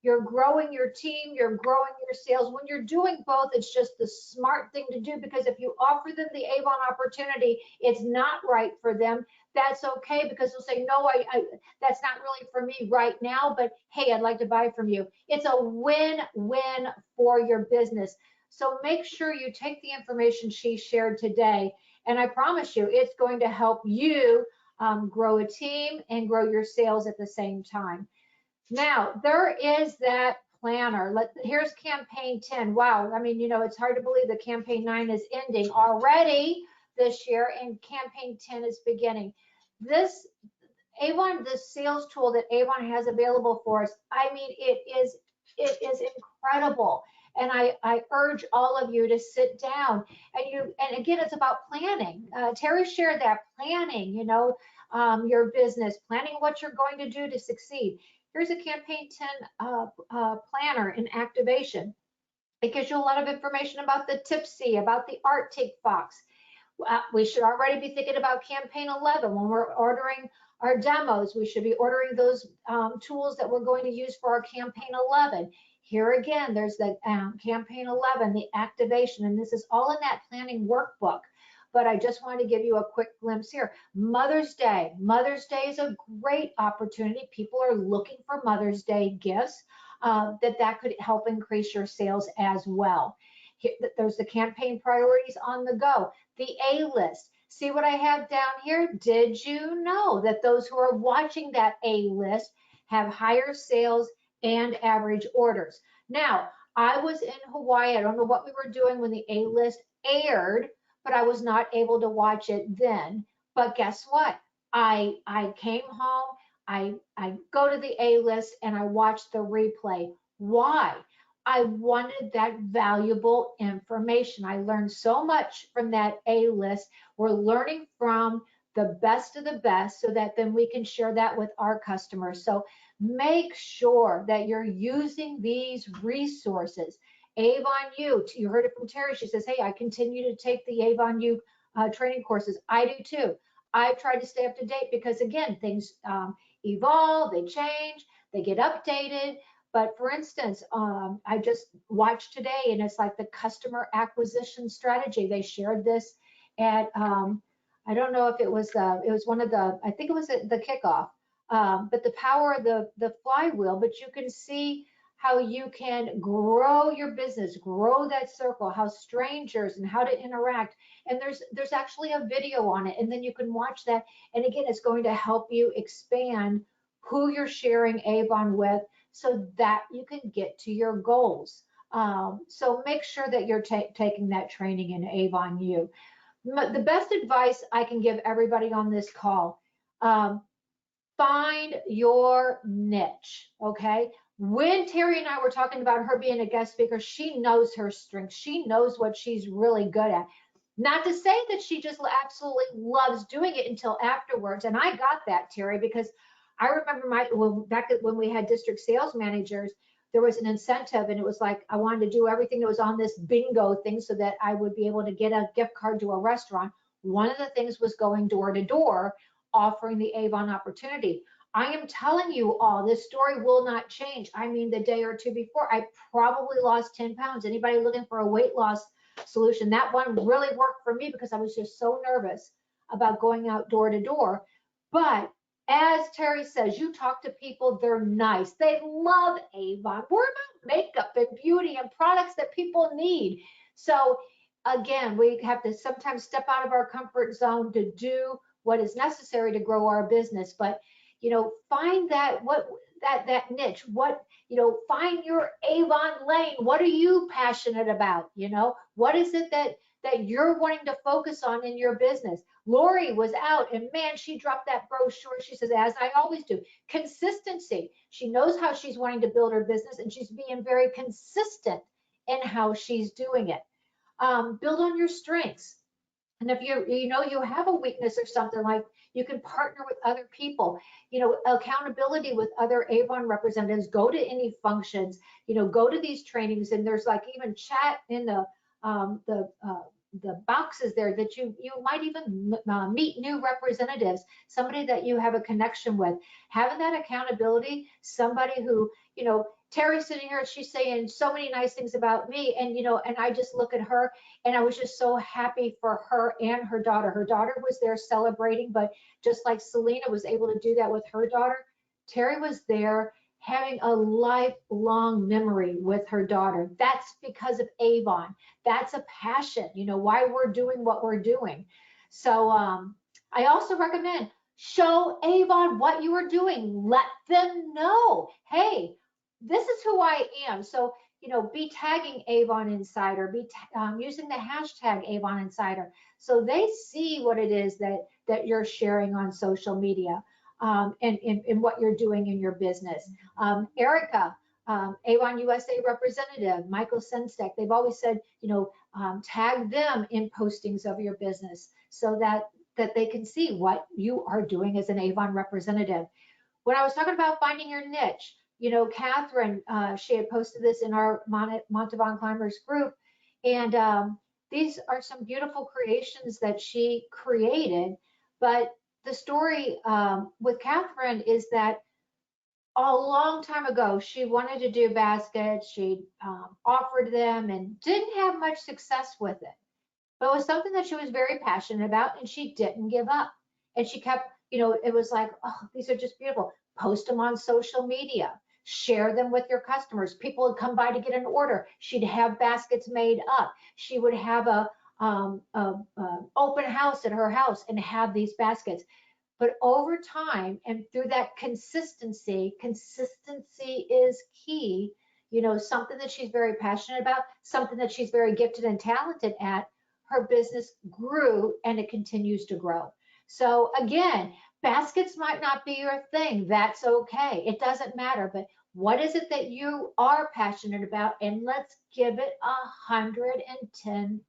you're growing your team, you're growing your sales. When you're doing both, it's just the smart thing to do because if you offer them the Avon opportunity, it's not right for them. That's okay because they'll say, no, that's not really for me right now, but hey, I'd like to buy from you. It's a win-win for your business. So make sure you take the information she shared today, and I promise you, it's going to help you grow a team and grow your sales at the same time. Now, there is that planner. Here's campaign 10. Wow. I mean, you know, it's hard to believe that campaign 9 is ending already this year and campaign 10 is beginning. This sales tool that Avon has available for us, I mean, it is incredible. And I urge all of you to sit down and again, it's about planning. Terri shared that planning, you know, your business, planning what you're going to do to succeed. Here's a campaign 10 planner in activation. It gives you a lot of information about the Tipsy, about the Arctic Fox. We should already be thinking about campaign 11 when we're ordering our demos. We should be ordering those tools that we're going to use for our campaign 11. Here again, there's the campaign 11, the activation, and this is all in that planning workbook. But I just wanted to give you a quick glimpse here. Mother's Day. Mother's Day is a great opportunity. People are looking for Mother's Day gifts that could help increase your sales as well. There's the campaign priorities on the go. The A-list. See what I have down here? Did you know that those who are watching that A-list have higher sales and average orders? Now, I was in Hawaii. I don't know what we were doing when the A-list aired, but I was not able to watch it then. But guess what? I came home, I go to the A list and I watch the replay. Why? I wanted that valuable information. I learned so much from that A list. We're learning from the best of the best so that then we can share that with our customers. So make sure that you're using these resources. Avon U, you heard it from Terri. She says, hey, I continue to take the Avon U training courses. I do too. I try to stay up to date because, again, things evolve, they change, they get updated. But for instance, I just watched today, and it's like the customer acquisition strategy. They shared this at, I don't know if it was one of the, I think it was the kickoff, but the power of the flywheel. But you can see how you can grow your business, grow that circle, how strangers and how to interact. And there's actually a video on it, and then you can watch that. And again, it's going to help you expand who you're sharing Avon with so that you can get to your goals. So make sure that you're taking that training in Avon U. The best advice I can give everybody on this call, find your niche, okay? When Terri and I were talking about her being a guest speaker, she knows her strengths. She knows what she's really good at. Not to say that she just absolutely loves doing it until afterwards. And I got that, Terri, because I remember back when we had district sales managers, there was an incentive, and it was like I wanted to do everything that was on this bingo thing so that I would be able to get a gift card to a restaurant. One of the things was going door to door, offering the Avon opportunity. I am telling you all, this story will not change. I mean, the day or two before, I probably lost 10 pounds. Anybody looking for a weight loss solution? That one really worked for me because I was just so nervous about going out door to door. But as Terri says, you talk to people, they're nice. They love Avon. We're about makeup and beauty and products that people need. So again, we have to sometimes step out of our comfort zone to do what is necessary to grow our business. But find that niche. Find your Avon lane. What are you passionate about? What is it that you're wanting to focus on in your business? Lori was out, and man, she dropped that brochure. She says, as I always do, consistency. She knows how she's wanting to build her business, and she's being very consistent in how she's doing it. Build on your strengths. And if you have a weakness or something, like, you can partner with other people, accountability with other Avon representatives. Go to any functions, go to these trainings, and there's like even chat in the boxes there that you might even meet new representatives, somebody that you have a connection with. Having that accountability, somebody who, Terri's sitting here, she's saying so many nice things about me, and and I just look at her, and I was just so happy for her and her daughter. Her daughter was there celebrating, but just like Selena was able to do that with her daughter, Terri was there having a lifelong memory with her daughter. That's because of Avon. That's a passion, why we're doing what we're doing. So I also recommend show Avon what you are doing. Let them know, hey, this is who I am. So, be tagging Avon Insider, be using the hashtag Avon Insider, so they see what it is that you're sharing on social media, and what you're doing in your business. Erica, Avon USA representative, Michael Senstek, they've always said, tag them in postings of your business so that they can see what you are doing as an Avon representative. When I was talking about finding your niche, Catherine, she had posted this in our Montavon Climbers group, and these are some beautiful creations that she created. But the story with Catherine is that a long time ago, she wanted to do baskets. She offered them and didn't have much success with it. But it was something that she was very passionate about, and she didn't give up. And she kept, it was like, oh, these are just beautiful. Post them on social media. Share them with your customers. People would come by to get an order. She'd have baskets made up. She would have a open house at her house and have these baskets. But over time and through that consistency is key. Something that she's very passionate about, something that she's very gifted and talented at. Her business grew, and it continues to grow. So again, Baskets might not be your thing. That's okay. It doesn't matter. But what is it that you are passionate about? And let's give it 110%.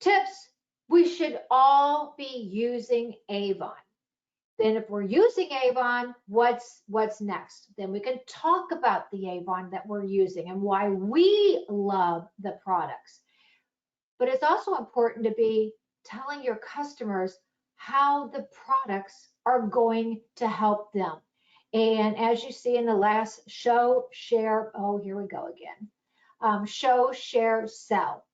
Tips, we should all be using Avon. Then if we're using Avon, what's next? Then we can talk about the Avon that we're using and why we love the products. But it's also important to be telling your customers how the products are going to help them. And as you see in the last show, share, oh, here we go again. Show, share, sell.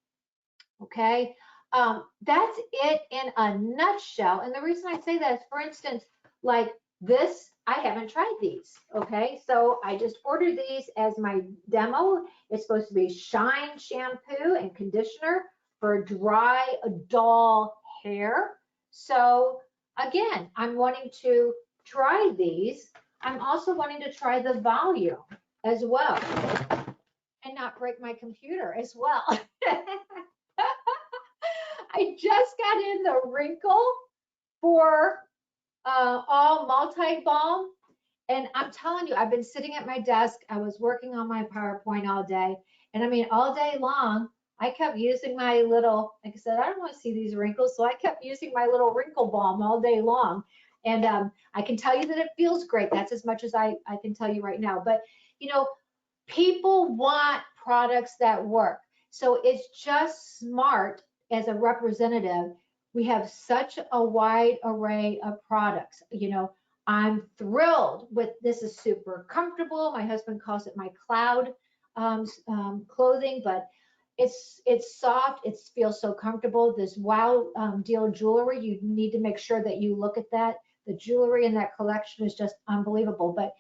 Okay, that's it in a nutshell. And the reason I say that is, for instance, like this, I haven't tried these. Okay, so I just ordered these as my demo. It's supposed to be Shine shampoo and conditioner for dry, dull hair. So again, I'm wanting to try these. I'm also wanting to try the volume as well and not break my computer as well. I just got in the wrinkle for all multi-balm. And I'm telling you, I've been sitting at my desk. I was working on my PowerPoint all day. And I mean, all day long, I kept using my little, like I said, I don't want to see these wrinkles. So I kept using my little wrinkle balm all day long. And I can tell you that it feels great. That's as much as I can tell you right now. But, you know, people want products that work. So it's just smart as a representative. We have such a wide array of products. You know, I'm thrilled with this. Is super comfortable. My husband calls it my cloud clothing, but it's soft. It feels so comfortable. This wow deal jewelry, you need to make sure that you look at that. The jewelry in that collection is just unbelievable. But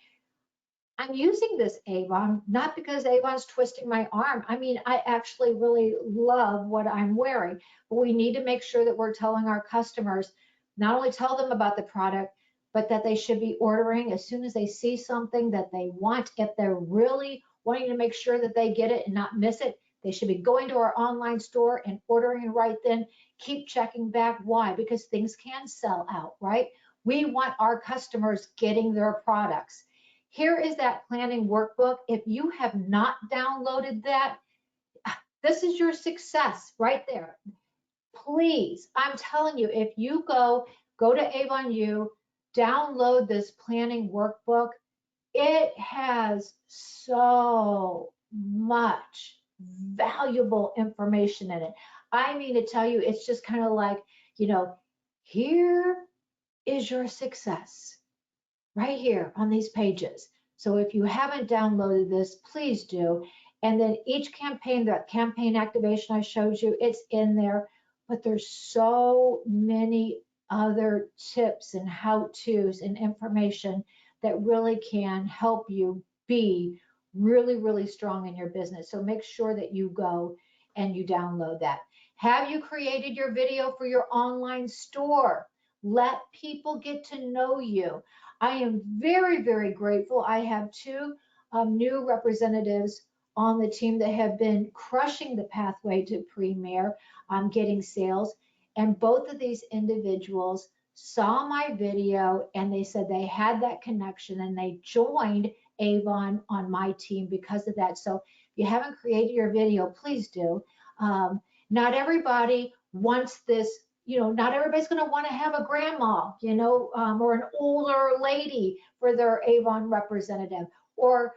I'm using this Avon, not because Avon's twisting my arm. I mean, I actually really love what I'm wearing. But we need to make sure that we're telling our customers, not only tell them about the product, but that they should be ordering as soon as they see something that they want. If they're really wanting to make sure that they get it and not miss it, they should be going to our online store and ordering it right then. Keep checking back. Why? Because things can sell out, right? We want our customers getting their products. Here is that planning workbook. If you have not downloaded that, this is your success right there. Please, I'm telling you, if you go to Avon U, download this planning workbook. It has so much valuable information in it. I mean to tell you, it's just kind of like, you know, here is your success right here on these pages. So if you haven't downloaded this, please do. And then each campaign, that campaign activation I showed you, it's in there. But there's so many other tips and how-tos and information that really can help you be really, really strong in your business. So make sure that you go and you download that. Have you created your video for your online store? Let people get to know you. I am very, very grateful. I have two new representatives on the team that have been crushing the pathway to Premier, getting sales. And both of these individuals saw my video and they said they had that connection and they joined Avon on my team because of that. So if you haven't created your video, please do. Not everybody wants this. You know, not everybody's going to want to have a grandma, you know, or an older lady for their Avon representative, or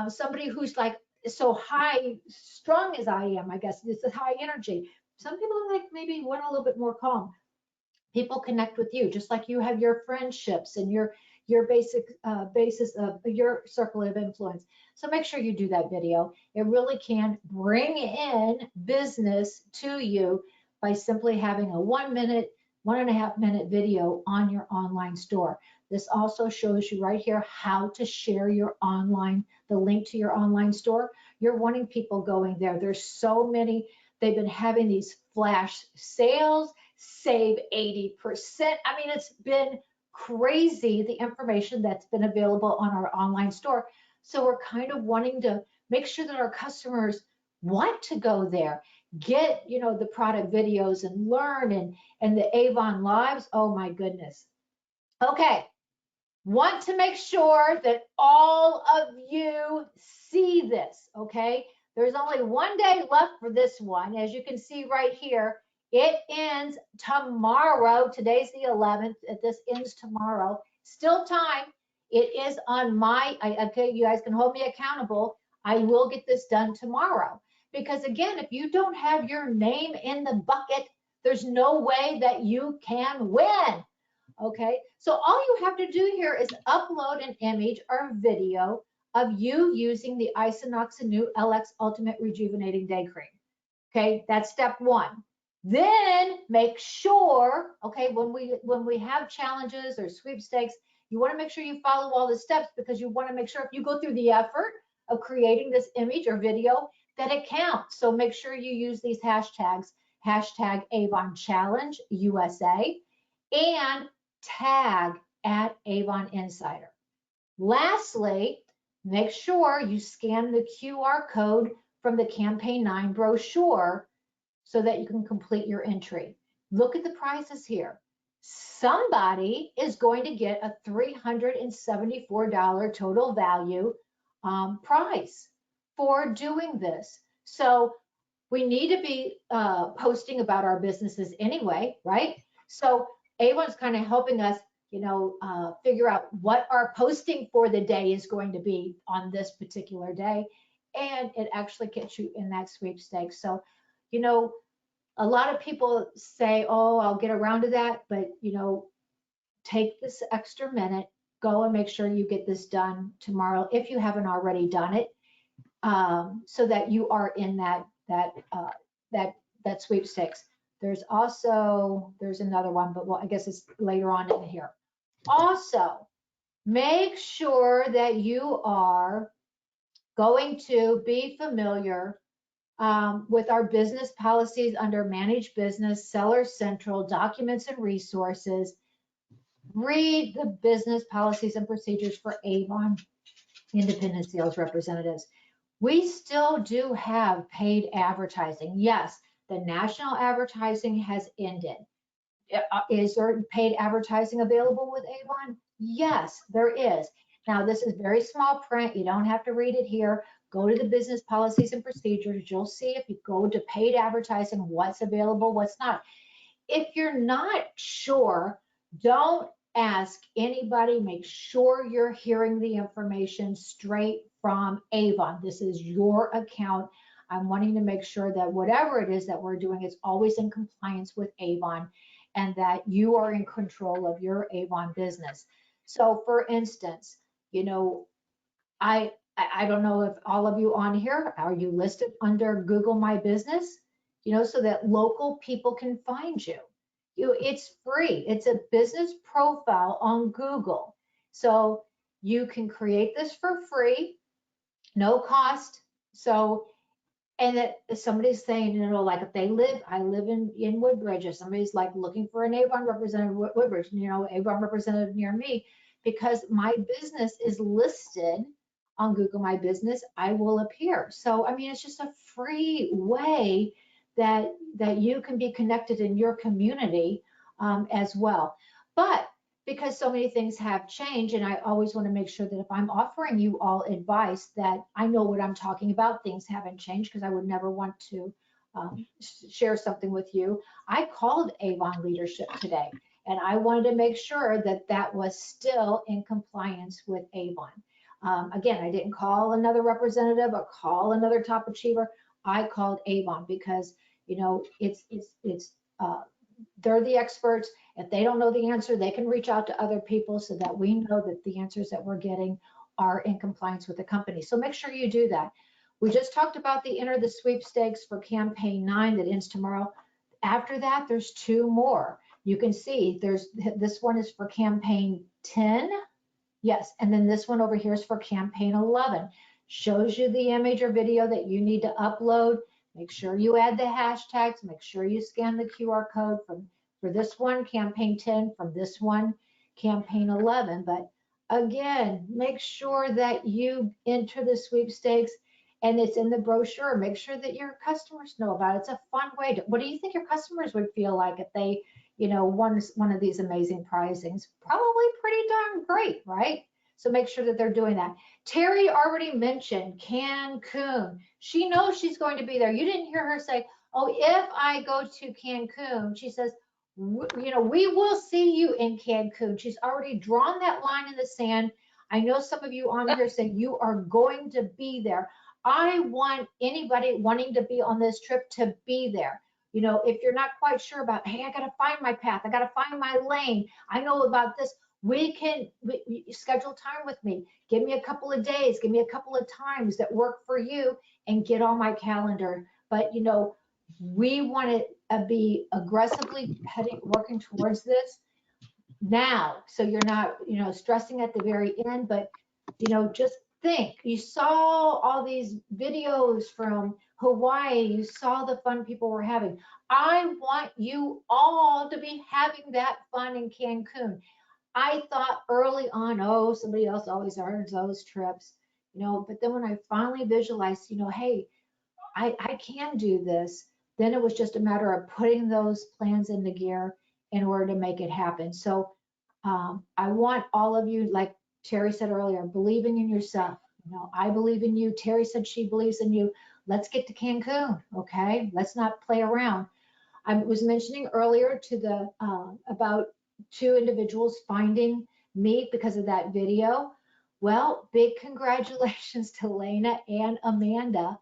somebody who's like so high strung as I am. I guess this is high energy. Some people like maybe want a little bit more calm. People connect with you just like you have your friendships and your basic basis of your circle of influence. So make sure you do that video. It really can bring in business to you by simply having a 1 minute, 1.5 minute video on your online store. This also shows you right here how to share your online, the link to your online store. You're wanting people going there. There's so many, they've been having these flash sales, save 80%. I mean, it's been crazy, the information that's been available on our online store. So we're kind of wanting to make sure that our customers want to go there. get, you know, the product videos and learn, and the Avon lives. Oh my goodness. Okay. Want to make sure that all of you see this, okay? There's only one day left for this one. As you can see right here, it ends tomorrow. Today's the 11th. This ends tomorrow. Still time. It is on okay, you guys can hold me accountable. I will get this done tomorrow. Because again, if you don't have your name in the bucket, there's no way that you can win. Okay, so all you have to do here is upload an image or video of you using the Isonoxanue LX Ultimate Rejuvenating Day Cream. Okay, that's step one. Then make sure, okay, when we have challenges or sweepstakes, you want to make sure you follow all the steps, because you want to make sure if you go through the effort of creating this image or video that it counts. So make sure you use these hashtags, hashtag Avon Challenge USA, and tag at Avon Insider. Lastly, make sure you scan the QR code from the Campaign 9 brochure so that you can complete your entry. Look at the prizes here. Somebody is going to get a $374 total value prize for doing this. So we need to be posting about our businesses anyway, right? So Avon's kind of helping us, you know, figure out what our posting for the day is going to be on this particular day. And it actually gets you in that sweepstakes. So, you know, a lot of people say, oh, I'll get around to that. But, you know, take this extra minute, go and make sure you get this done tomorrow if you haven't already done it, so that you are in that sweepstakes. There's another one, but well, I guess it's later on in here. Also, make sure that you are going to be familiar with our business policies under Managed Business, Seller Central, Documents and Resources. Read the business policies and procedures for Avon independent sales representatives. We still do have paid advertising. Yes, the national advertising has ended. Is there paid advertising available with Avon? Yes, there is. Now, this is very small print. You don't have to read it here. Go to the business policies and procedures. You'll see if you go to paid advertising, what's available, what's not. If you're not sure, don't ask anybody. Make sure you're hearing the information straight from Avon. This is your account. I'm wanting to make sure that whatever it is that we're doing is always in compliance with Avon, and that you are in control of your Avon business. So for instance, you know, I don't know if all of you on here, are you listed under Google My Business? You know, so that local people can find you. It's free. It's a business profile on Google. So you can create this for free, no cost. So, and that somebody's saying, you know, like if I live in Woodbridge, if somebody's like looking for an Avon representative, Woodbridge, you know, Avon representative near me, because my business is listed on Google My Business, I will appear. So, I mean, it's just a free way that you can be connected in your community as well. But because so many things have changed, and I always want to make sure that if I'm offering you all advice, that I know what I'm talking about. Things haven't changed, because I would never want to share something with you. I called Avon leadership today, and I wanted to make sure that that was still in compliance with Avon. Again, I didn't call another representative or call another top achiever. I called Avon because, you know, they're the experts. If they don't know the answer, they can reach out to other people so that we know that the answers that we're getting are in compliance with the company. So make sure you do that. We just talked about the Enter the Sweepstakes for Campaign 9 that ends tomorrow. After that, there's 2 more. You can see this one is for Campaign 10. Yes, and then this one over here is for Campaign 11. Shows you the image or video that you need to upload. Make sure you add the hashtags. Make sure you scan the QR code for this one, Campaign 10, from this one, Campaign 11. But again, make sure that you enter the sweepstakes and it's in the brochure. Make sure that your customers know about it. It's a fun way to, what do you think your customers would feel like if they, won one of these amazing prizings? Probably pretty darn great, right? So make sure that they're doing that. Terry already mentioned Cancun. She knows she's going to be there. You didn't hear her say, oh, if I go to Cancun, she says, we will see you in Cancun. She's already drawn that line in the sand. I know some of you on here say you are going to be there. I want anybody wanting to be on this trip to be there. If you're not quite sure about, hey, I got to find my path, I got to find my lane, I know about this, we schedule time with me. Give me a couple of days, give me a couple of times that work for you and get on my calendar. But, we want to be aggressively working towards this now. So you're not, stressing at the very end, but, just think, you saw all these videos from Hawaii, you saw the fun people were having. I want you all to be having that fun in Cancun. I thought early on, oh, somebody else always earns those trips, but then when I finally visualized, hey, I can do this, then it was just a matter of putting those plans into gear in order to make it happen. So I want all of you, like Terry said earlier, believing in yourself. I believe in you. Terry said she believes in you. Let's get to Cancun, okay? Let's not play around. I was mentioning earlier about 2 individuals finding me because of that video. Well, big congratulations to Lena and Amanda.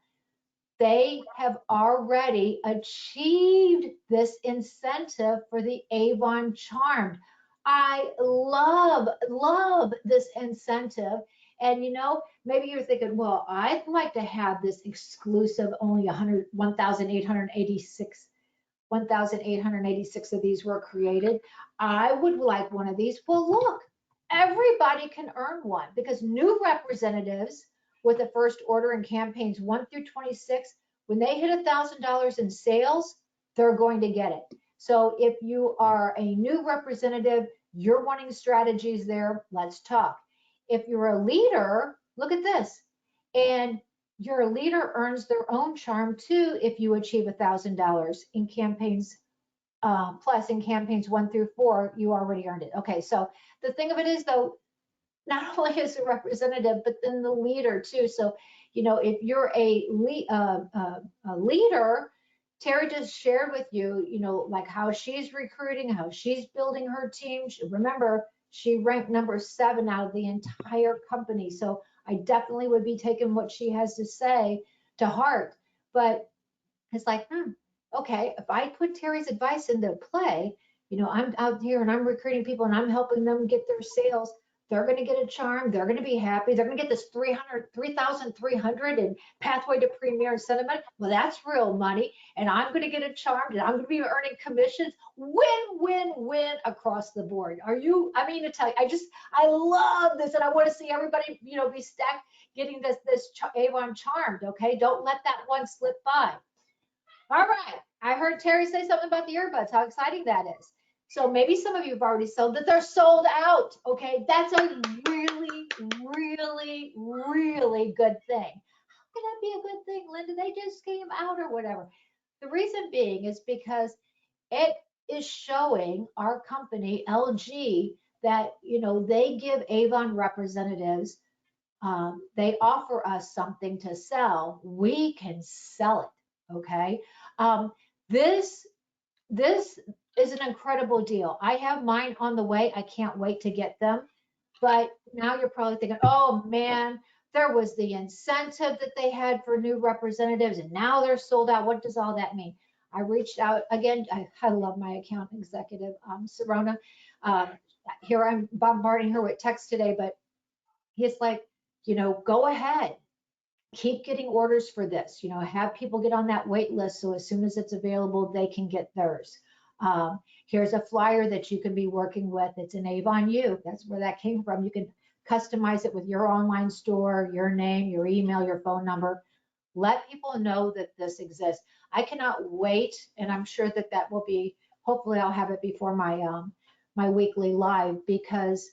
They have already achieved this incentive for the Avon Charmed. I love this incentive. And maybe you're thinking, well, I'd like to have this exclusive, only 1,886 of these were created. I would like one of these. Well, look, everybody can earn one because new representatives with the first order in campaigns 1 through 26, when they hit $1,000 in sales, they're going to get it. So if you are a new representative, you're wanting strategies there, let's talk. If you're a leader, look at this. And your leader earns their own charm too if you achieve $1,000 in campaigns, plus in campaigns 1 through 4, you already earned it. Okay, so the thing of it is though, not only is a representative, but then the leader too. So, if you're a leader, Terry just shared with you, like how she's recruiting, how she's building her team. Remember, she ranked number 7 out of the entire company. So I definitely would be taking what she has to say to heart. But it's like, okay, if I put Terry's advice into play, I'm out here and I'm recruiting people and I'm helping them get their sales. They're going to get a charm. They're going to be happy. They're going to get this 3,300 in Pathway to Premier Sentiment. Well, that's real money. And I'm going to get a charm and I'm going to be earning commissions. Win, win, win across the board. I mean to tell you, I love this. And I want to see everybody, be stacked getting this Avon Charmed. Okay. Don't let that one slip by. All right. I heard Terry say something about the earbuds, how exciting that is. So maybe some of you have already sold that they're sold out. Okay. That's a really, really, really good thing. How can that be a good thing, Linda? They just came out or whatever. The reason being is because it is showing our company, LG, that, they give Avon representatives, they offer us something to sell. We can sell it. Okay. This is an incredible deal. I have mine on the way. I can't wait to get them. But now you're probably thinking, oh man, there was the incentive that they had for new representatives and now they're sold out. What does all that mean? I reached out again. I love my account executive, Serona. Here I'm bombarding her with texts today, but he's like, go ahead. Keep getting orders for this, have people get on that wait list so as soon as it's available, they can get theirs. Here's a flyer that you can be working with. It's an Avon U. That's where that came from. You can customize it with your online store, your name, your email, your phone number. Let people know that this exists. I cannot wait, and I'm sure that will be, hopefully I'll have it before my my weekly live, because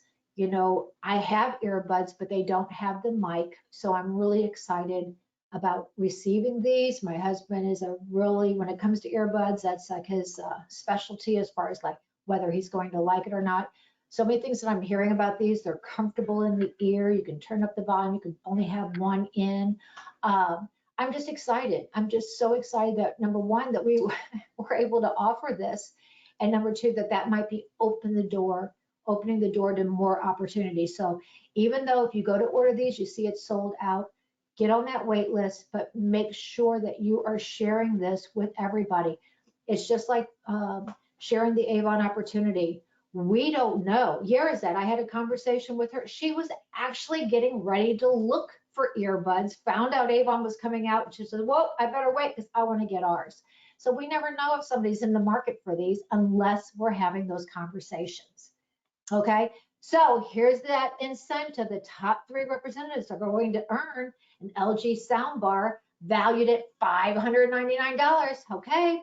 I have earbuds, but they don't have the mic. So I'm really excited about receiving these. My husband is a really, when it comes to earbuds, that's like his specialty as far as like whether he's going to like it or not. So many things that I'm hearing about these, they're comfortable in the ear. You can turn up the volume. You can only have one in. I'm just excited. I'm just so excited that number one, that we were able to offer this. And number two, that might be opening the door to more opportunities. So even though if you go to order these, you see it's sold out, get on that wait list, but make sure that you are sharing this with everybody. It's just like sharing the Avon opportunity. We don't know. Yerizet, I had a conversation with her. She was actually getting ready to look for earbuds, found out Avon was coming out, and she said, well, I better wait because I want to get ours. So we never know if somebody's in the market for these unless we're having those conversations. Okay, so here's that incentive. The top 3 representatives are going to earn an LG soundbar valued at $599. Okay,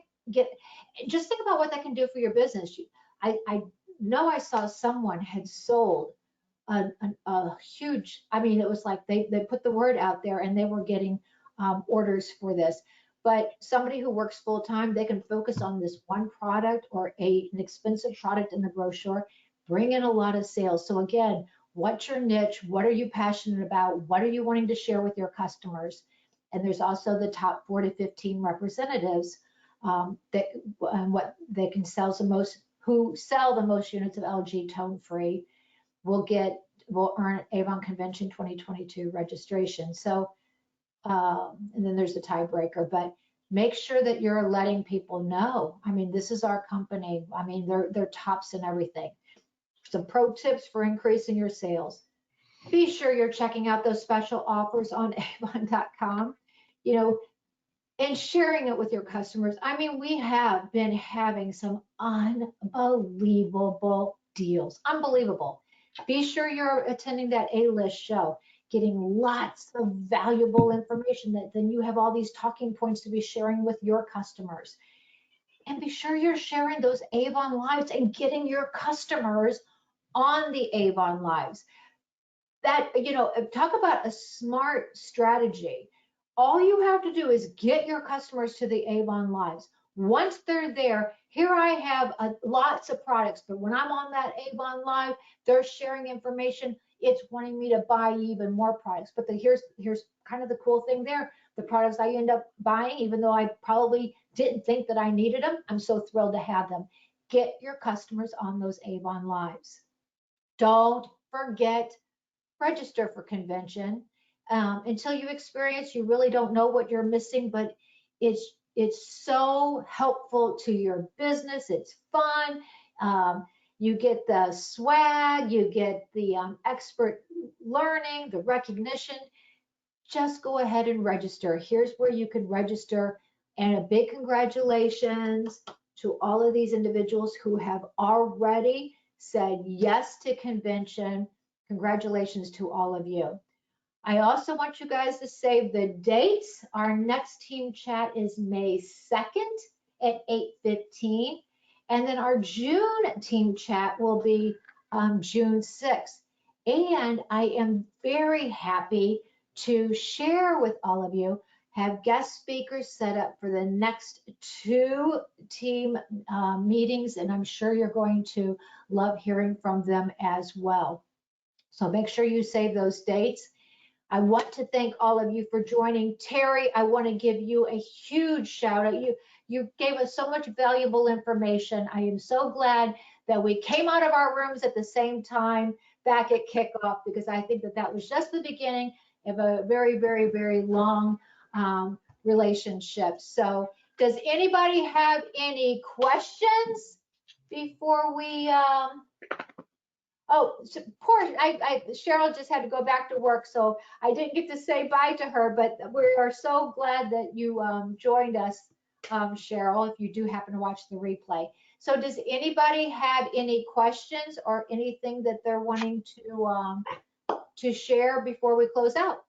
just think about what that can do for your business. I know I saw someone had sold a huge, I mean, it was like they put the word out there and they were getting orders for this. But somebody who works full time, they can focus on this one product or an expensive product in the brochure, bring in a lot of sales. So again, what's your niche? What are you passionate about? What are you wanting to share with your customers? And there's also the top 4 to 15 representatives what they can sell the most, who sell the most units of LG tone free will earn Avon Convention 2022 registration. So, and then there's the tiebreaker, but make sure that you're letting people know. I mean, this is our company. I mean, they're tops in everything. Some pro tips for increasing your sales. Be sure you're checking out those special offers on avon.com, and sharing it with your customers. I mean, we have been having some unbelievable deals. Unbelievable. Be sure you're attending that A-list show, getting lots of valuable information that then you have all these talking points to be sharing with your customers. And be sure you're sharing those Avon Lives and getting your customers on the Avon Lives. That, talk about a smart strategy. All you have to do is get your customers to the Avon Lives. Once they're there, here I have lots of products, but when I'm on that Avon Live, they're sharing information. It's wanting me to buy even more products. But here's kind of the cool thing there. The products I end up buying, even though I probably didn't think that I needed them, I'm so thrilled to have them. Get your customers on those Avon Lives. Don't forget, register for convention. Until you experience, you really don't know what you're missing, but it's so helpful to your business. It's fun. You get the swag, you get the expert learning, the recognition. Just go ahead and register. Here's where you can register. And a big congratulations to all of these individuals who have already said yes to convention. Congratulations to all of you. I also want you guys to save the dates. Our next team chat is May 2nd at 8:15. And then our June team chat will be June 6th. And I am very happy to share with all of you, have guest speakers set up for the next 2 team meetings. And I'm sure you're going to love hearing from them as well. So make sure you save those dates. I want to thank all of you for joining. Terri, I want to give you a huge shout out. You gave us so much valuable information. I am so glad that we came out of our rooms at the same time back at kickoff, because I think that was just the beginning of a very, very, very long relationship. So does anybody have any questions before we Oh, so poor, Cheryl just had to go back to work, so I didn't get to say bye to her, but we are so glad that you joined us, Cheryl, if you do happen to watch the replay. So does anybody have any questions or anything that they're wanting to share before we close out?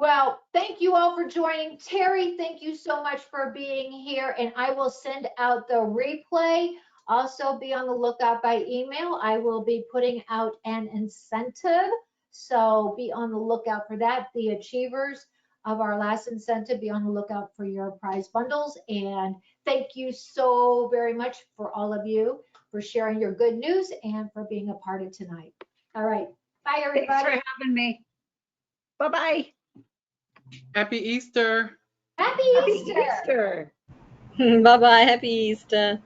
Well, thank you all for joining. Terri, thank you so much for being here, and I will send out the replay. Also be on the lookout by email. I will be putting out an incentive So be on the lookout for that. The achievers of our last incentive, be on the lookout for your prize bundles. And thank you so very much for all of you for sharing your good news and for being a part of tonight. All right. Bye, Thanks for everybody. having me. Bye-bye. Happy Easter. Happy Happy Easter. Easter. Bye bye. Happy Easter.